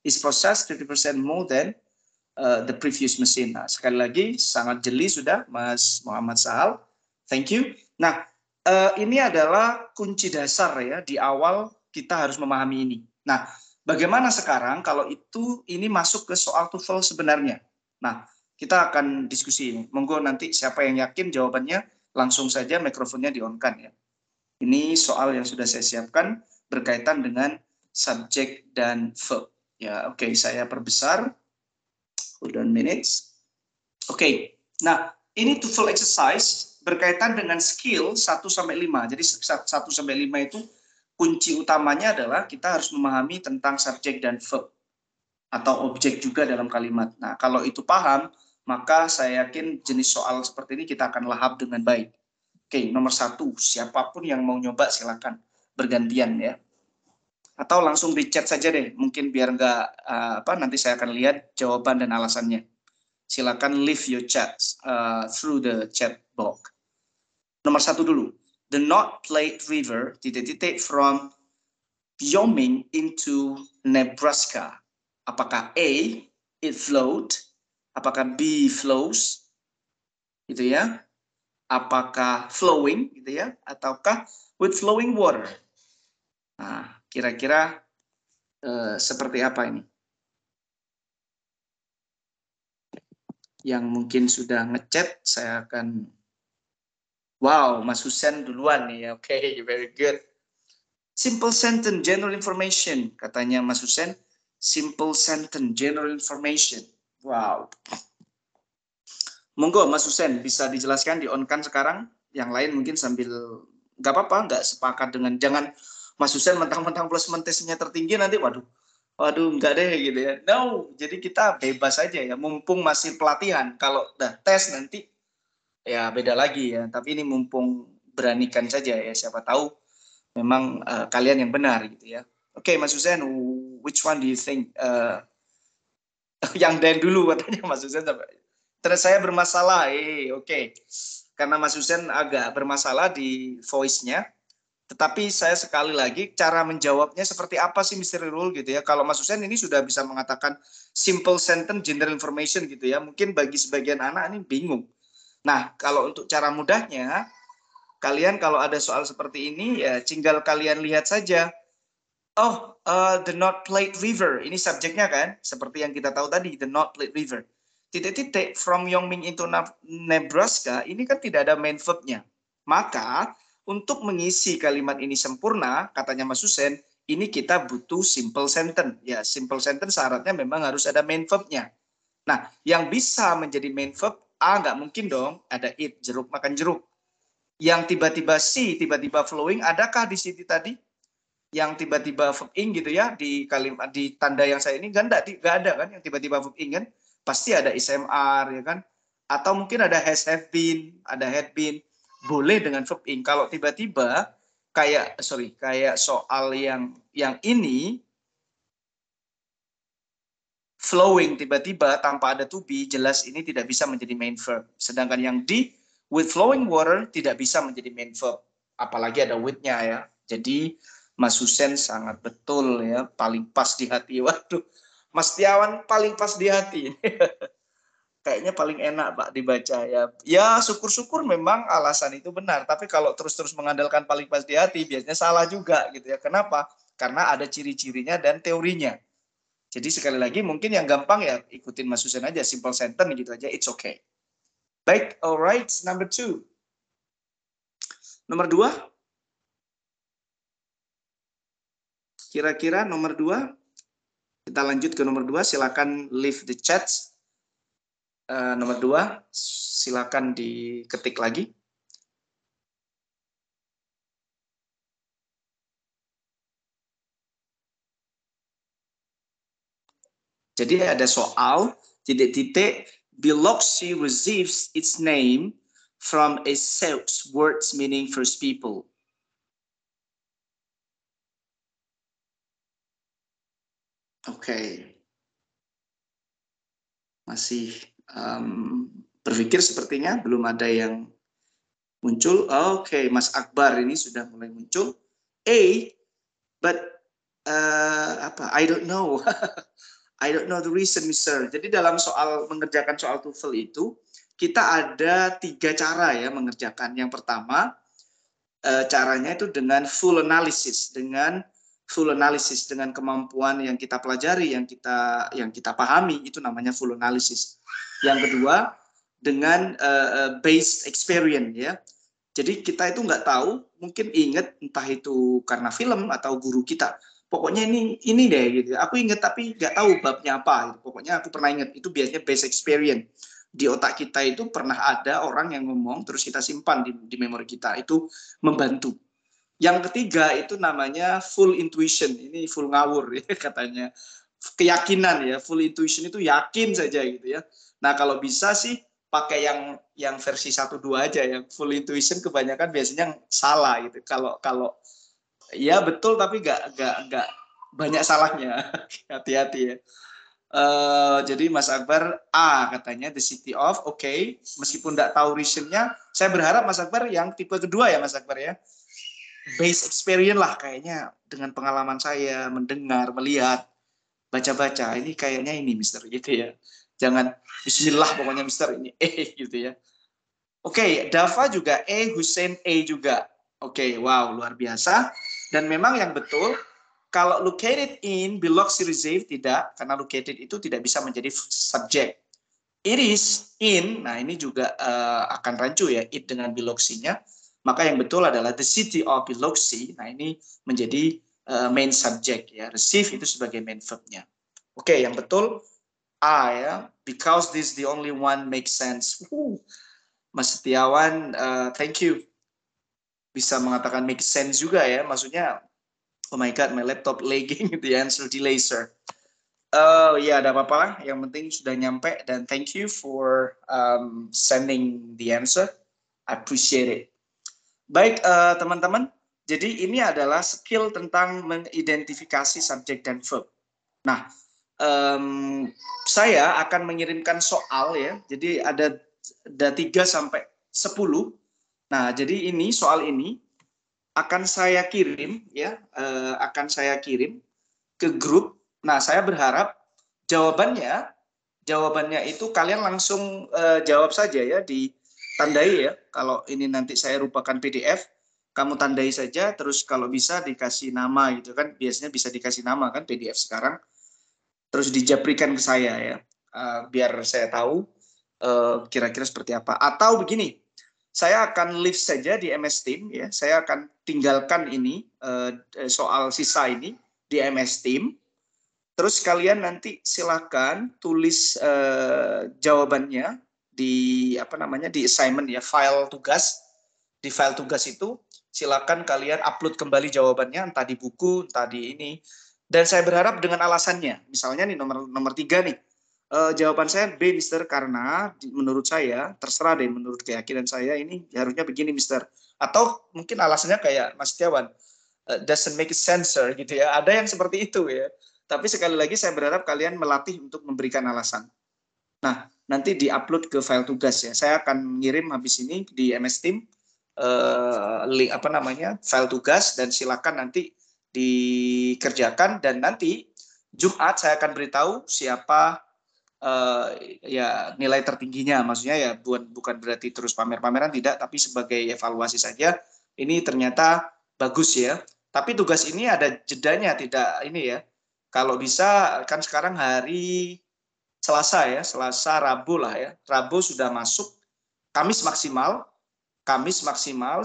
Is processed 50% more than the previous machine. Nah, sekali lagi sangat jeli sudah Mas Muhammad Sahal. Thank you. Nah, ini adalah kunci dasar ya, di awal kita harus memahami ini. Nah, bagaimana sekarang kalau ini masuk ke soal TOEFL sebenarnya? Nah, kita akan diskusi ini. Monggo nanti siapa yang yakin jawabannya langsung saja mikrofonnya di-on-kan ya. Ini soal yang sudah saya siapkan berkaitan dengan subjek dan verb. Ya, oke, saya perbesar. Hold on minutes. Oke. Nah, ini TOEFL exercise berkaitan dengan skill 1 sampai 5. Jadi 1 sampai 5 itu kunci utamanya adalah kita harus memahami tentang subjek dan verb atau objek juga dalam kalimat. Nah, kalau itu paham, maka saya yakin jenis soal seperti ini kita akan lahap dengan baik. Oke, nomor 1, siapapun yang mau nyoba silakan bergantian ya. Atau langsung di chat saja deh, mungkin biar nggak nanti saya akan lihat jawaban dan alasannya. Silakan leave your chat through the chat box. Nomor 1 dulu. The North Platte River from Wyoming into Nebraska. Apakah A, it flowed? Apakah B, flows? Gitu ya. Apakah flowing gitu ya, ataukah with flowing water? Nah, kira-kira seperti apa ini? Yang mungkin sudah ngechat, saya akan... Wow, Mas Husen duluan nih. Oke, very good. Simple sentence, general information. Katanya Mas Husen, simple sentence, general information. Wow. Monggo Mas Husen, bisa dijelaskan, di-on-kan sekarang? Yang lain mungkin sambil... Nggak apa-apa, nggak sepakat dengan... Jangan Mas Husen mentang-mentang plus mentesnya tertinggi, nanti waduh, enggak deh gitu ya. No, jadi kita bebas aja ya, mumpung masih pelatihan. Kalau udah tes nanti ya beda lagi ya, tapi ini mumpung beranikan saja ya, siapa tahu memang kalian yang benar gitu ya. Oke, Mas Husen, which one do you think? Yang Dan dulu katanya Mas Husen. Terus saya bermasalah, oke. Karena Mas Husen agak bermasalah di voice-nya. Tetapi saya sekali lagi, cara menjawabnya seperti apa sih mystery rule gitu ya. Kalau Mas Husen ini sudah bisa mengatakan simple sentence, general information gitu ya. Mungkin bagi sebagian anak ini bingung. Nah, kalau untuk cara mudahnya, kalian kalau ada soal seperti ini, ya tinggal kalian lihat saja. Oh, the North Platte River. Ini subjeknya kan, seperti yang kita tahu tadi, the North Platte River. Titik-titik from Wyoming into Nebraska, ini kan tidak ada main verb-nya. Maka, untuk mengisi kalimat ini sempurna, katanya Mas Husen, ini kita butuh simple sentence. Ya, simple sentence syaratnya memang harus ada main verb-nya. Nah, yang bisa menjadi main verb, nggak mungkin dong ada it, jeruk makan jeruk. Yang tiba-tiba si, tiba-tiba flowing, adakah di sini tadi? Yang tiba-tiba verb ing gitu ya, di kalimat, di tanda yang saya ini, kan nggak ada kan, yang tiba-tiba verb ing kan? Pasti ada SMR ya kan? Atau mungkin ada has have been, ada had been. Boleh dengan verb ing. Kalau tiba-tiba kayak soal yang ini flowing tiba-tiba tanpa ada to be, jelas ini tidak bisa menjadi main verb. Sedangkan yang di with flowing water tidak bisa menjadi main verb, apalagi ada with-nya ya. Jadi Mas Husen sangat betul ya, paling pas di hati. Waduh, Mas Setiawan paling pas di hati. Kayaknya paling enak Pak dibaca ya. Ya syukur-syukur memang alasan itu benar. Tapi kalau terus-terus mengandalkan paling pas di hati, biasanya salah juga gitu ya. Kenapa? Karena ada ciri-cirinya dan teorinya. Jadi sekali lagi mungkin yang gampang ya ikutin Mas Husen aja, simple sentence gitu aja, it's okay. Baik, alright, number 2. Nomor 2. Kira-kira nomor 2. Kita lanjut ke nomor 2, silakan leave the chat. Nomor 2, silakan diketik lagi. Jadi ada soal, titik-titik, Biloxi receives its name from a Celts words meaning first people. Oke. Masih berpikir sepertinya, belum ada yang muncul. Oke, Mas Akbar ini sudah mulai muncul. But I don't know. I don't know the reason, Mister. Jadi dalam soal mengerjakan soal TOEFL itu, kita ada 3 cara ya mengerjakan. Yang pertama, caranya itu dengan full analysis, dengan kemampuan yang kita pelajari, yang kita pahami, itu namanya full analysis. Yang kedua, dengan based experience ya. Jadi kita itu nggak tahu, mungkin ingat entah itu karena film atau guru kita. Pokoknya ini deh gitu. Aku ingat tapi nggak tahu babnya apa. Pokoknya aku pernah ingat, itu biasanya based experience. Di otak kita itu pernah ada orang yang ngomong, terus kita simpan di memori kita. Itu membantu. Yang ketiga itu namanya full intuition. Ini full ngawur ya katanya. Keyakinan ya, full intuition itu yakin saja gitu ya. Nah kalau bisa sih pakai yang versi 1-2 aja ya. Full intuition kebanyakan biasanya salah gitu. Kalau ya betul tapi nggak banyak salahnya. Hati-hati ya. Jadi Mas Akbar katanya the city of, oke. Meskipun nggak tahu reasonnya, saya berharap Mas Akbar yang tipe kedua ya Mas Akbar ya. Base experience lah kayaknya, dengan pengalaman saya mendengar, melihat, baca-baca, ini kayaknya ini Mister gitu ya. Jangan bismillah pokoknya Mister ini gitu ya. Oke, Dava juga Hussein juga. Oke, wow luar biasa. Dan memang yang betul, kalau located in Biloxi Reserve tidak, karena located itu tidak bisa menjadi subjek. It is in, nah ini juga akan rancu ya, it dengan Biloxi-nya. Maka yang betul adalah the city of Biloxi. Nah ini menjadi main subject ya. Receive itu sebagai main verb-nya. Oke, yang betul A ya. Because this the only one makes sense. Mas Setiawan, thank you. Bisa mengatakan make sense juga ya. Maksudnya, oh my God, my laptop lagging. The answer delay, sir. Ya, ada apa-apa. Yang penting sudah nyampe. Dan thank you for sending the answer. I appreciate it. Baik, teman-teman. Jadi ini adalah skill tentang mengidentifikasi subjek dan verb. Nah, saya akan mengirimkan soal ya. Jadi ada 3 sampai 10. Nah, jadi ini soal ini akan saya kirim ya, ke grup. Nah, saya berharap jawabannya itu kalian langsung jawab saja ya, ditandai ya. Kalau ini nanti saya rupakan PDF, kamu tandai saja, terus kalau bisa dikasih nama gitu kan, biasanya bisa dikasih nama kan PDF sekarang, terus dijaprikan ke saya ya, biar saya tahu kira-kira seperti apa. Atau begini, saya akan leave saja di MS Team ya, saya akan tinggalkan ini soal sisa ini di MS Team. Terus kalian nanti silakan tulis jawabannya di di assignment ya, file tugas. Di file tugas itu silakan kalian upload kembali jawabannya, entah di buku, entah di ini. Dan saya berharap dengan alasannya. Misalnya nih nomor 3 nih. Jawaban saya B, Mister, karena menurut saya, terserah deh, menurut keyakinan saya ini harusnya begini, Mister. Atau mungkin alasannya kayak Mas Setiawan, doesn't make sense, sir, gitu ya. Ada yang seperti itu ya. Tapi sekali lagi saya berharap kalian melatih untuk memberikan alasan. Nah, nanti di-upload ke file tugas ya. Saya akan ngirim habis ini di MS Team link file tugas, dan silakan nanti dikerjakan, dan nanti Jumat saya akan beritahu siapa ya nilai tertingginya. Maksudnya ya bukan berarti terus pamer-pameran, tidak, tapi sebagai evaluasi saja. Ini ternyata bagus ya. Tapi tugas ini ada jedanya, tidak ini ya. Kalau bisa kan sekarang hari Selasa ya, Selasa Rabu lah ya. Rabu sudah masuk, Kamis maksimal,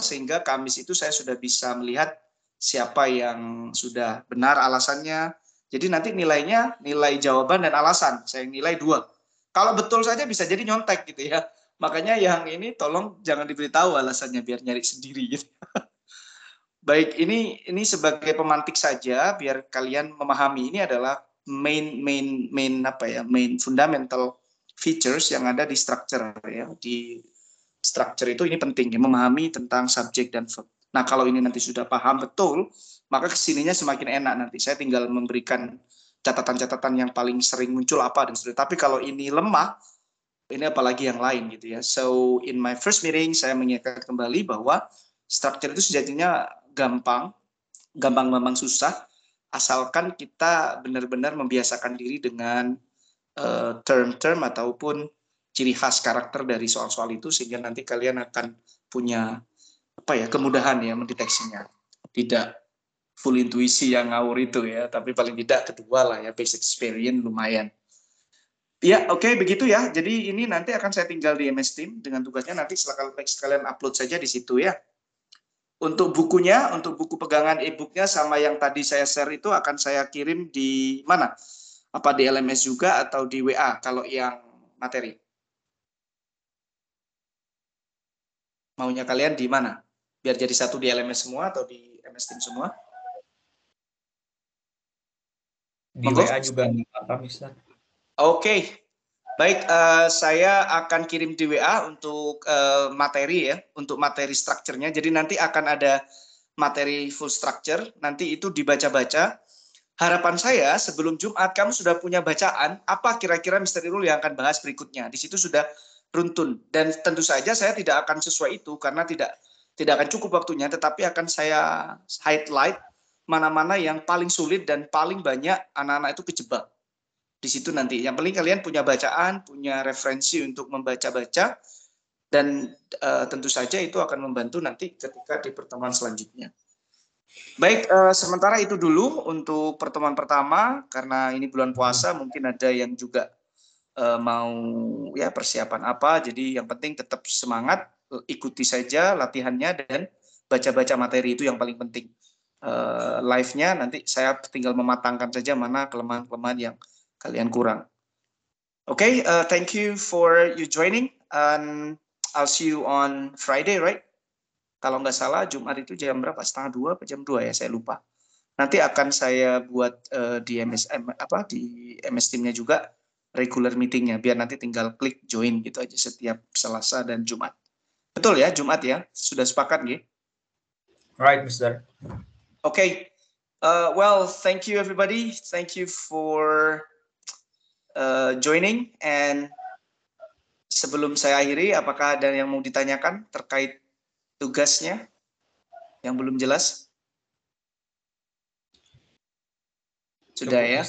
sehingga Kamis itu saya sudah bisa melihat siapa yang sudah benar alasannya. Jadi nanti nilainya, nilai jawaban dan alasan, saya nilai 2. Kalau betul saja bisa jadi nyontek gitu ya. Makanya yang ini tolong jangan diberitahu alasannya, biar nyari sendiri gitu. Baik, ini sebagai pemantik saja biar kalian memahami. Ini adalah main fundamental features yang ada di structure ya. Di structure itu ini penting ya, memahami tentang subjek dan verb. Nah, kalau ini nanti sudah paham betul, maka kesininya semakin enak nanti. Saya tinggal memberikan catatan-catatan yang paling sering muncul apa dan sebagainya. Tapi kalau ini lemah, ini apalagi yang lain gitu ya. So, in my first meeting, saya mengingatkan kembali bahwa structure itu sejatinya gampang susah, asalkan kita benar-benar membiasakan diri dengan term-term ataupun ciri khas karakter dari soal-soal itu, sehingga nanti kalian akan punya kemudahan ya mendeteksinya. Tidak full intuisi yang ngawur itu ya, tapi paling tidak kedua lah ya, basic experience lumayan. Ya, oke, begitu ya. Jadi ini nanti akan saya tinggal di MS Team dengan tugasnya nanti sekalian upload saja di situ ya. Untuk bukunya, untuk buku pegangan e-booknya sama yang tadi saya share itu akan saya kirim di mana? Apa di LMS juga atau di WA kalau yang materi? Maunya kalian di mana? Biar jadi satu di LMS semua atau di MS Team semua?
Di WA juga apa, Mister?
Oke. Baik, saya akan kirim di WA untuk materi ya, untuk materi strukturnya. Jadi nanti akan ada materi full structure, nanti itu dibaca-baca. Harapan saya sebelum Jumat kamu sudah punya bacaan, apa kira-kira Mr. Irul yang akan bahas berikutnya. Di situ sudah runtun. Dan tentu saja saya tidak akan sesuai itu, karena tidak akan cukup waktunya, tetapi akan saya highlight mana-mana yang paling sulit dan paling banyak anak-anak itu kejebak. Di situ nanti yang paling kalian punya bacaan, punya referensi untuk membaca-baca, dan tentu saja itu akan membantu nanti ketika di pertemuan selanjutnya. Baik, sementara itu dulu untuk pertemuan pertama, karena ini bulan puasa mungkin ada yang juga mau ya persiapan apa, jadi yang penting tetap semangat, ikuti saja latihannya dan baca-baca materi, itu yang paling penting. Live-nya nanti saya tinggal mematangkan saja mana kelemahan-kelemahan yang kalian kurang. Okay, thank you for you joining, and I'll see you on Friday, right? Kalau nggak salah Jumat itu jam berapa? 1:30 atau jam 2 ya, saya lupa. Nanti akan saya buat di MS Team-nya juga regular meeting-nya, biar nanti tinggal klik join gitu aja setiap Selasa dan Jumat. Betul ya, Jumat ya? Sudah sepakat nggih?
Right, Mister.
Okay. Well, thank you everybody. Thank you for joining, and sebelum saya akhiri, apakah ada yang mau ditanyakan terkait tugasnya yang belum jelas? Sudah ya?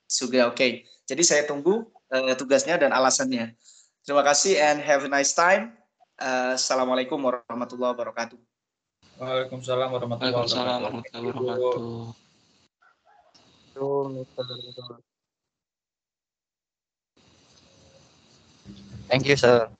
Sudah, oke. Jadi saya tunggu tugasnya dan alasannya. Terima kasih and have a nice time. Assalamualaikum warahmatullahi wabarakatuh.
Waalaikumsalam warahmatullahi wabarakatuh.
Thank you, sir.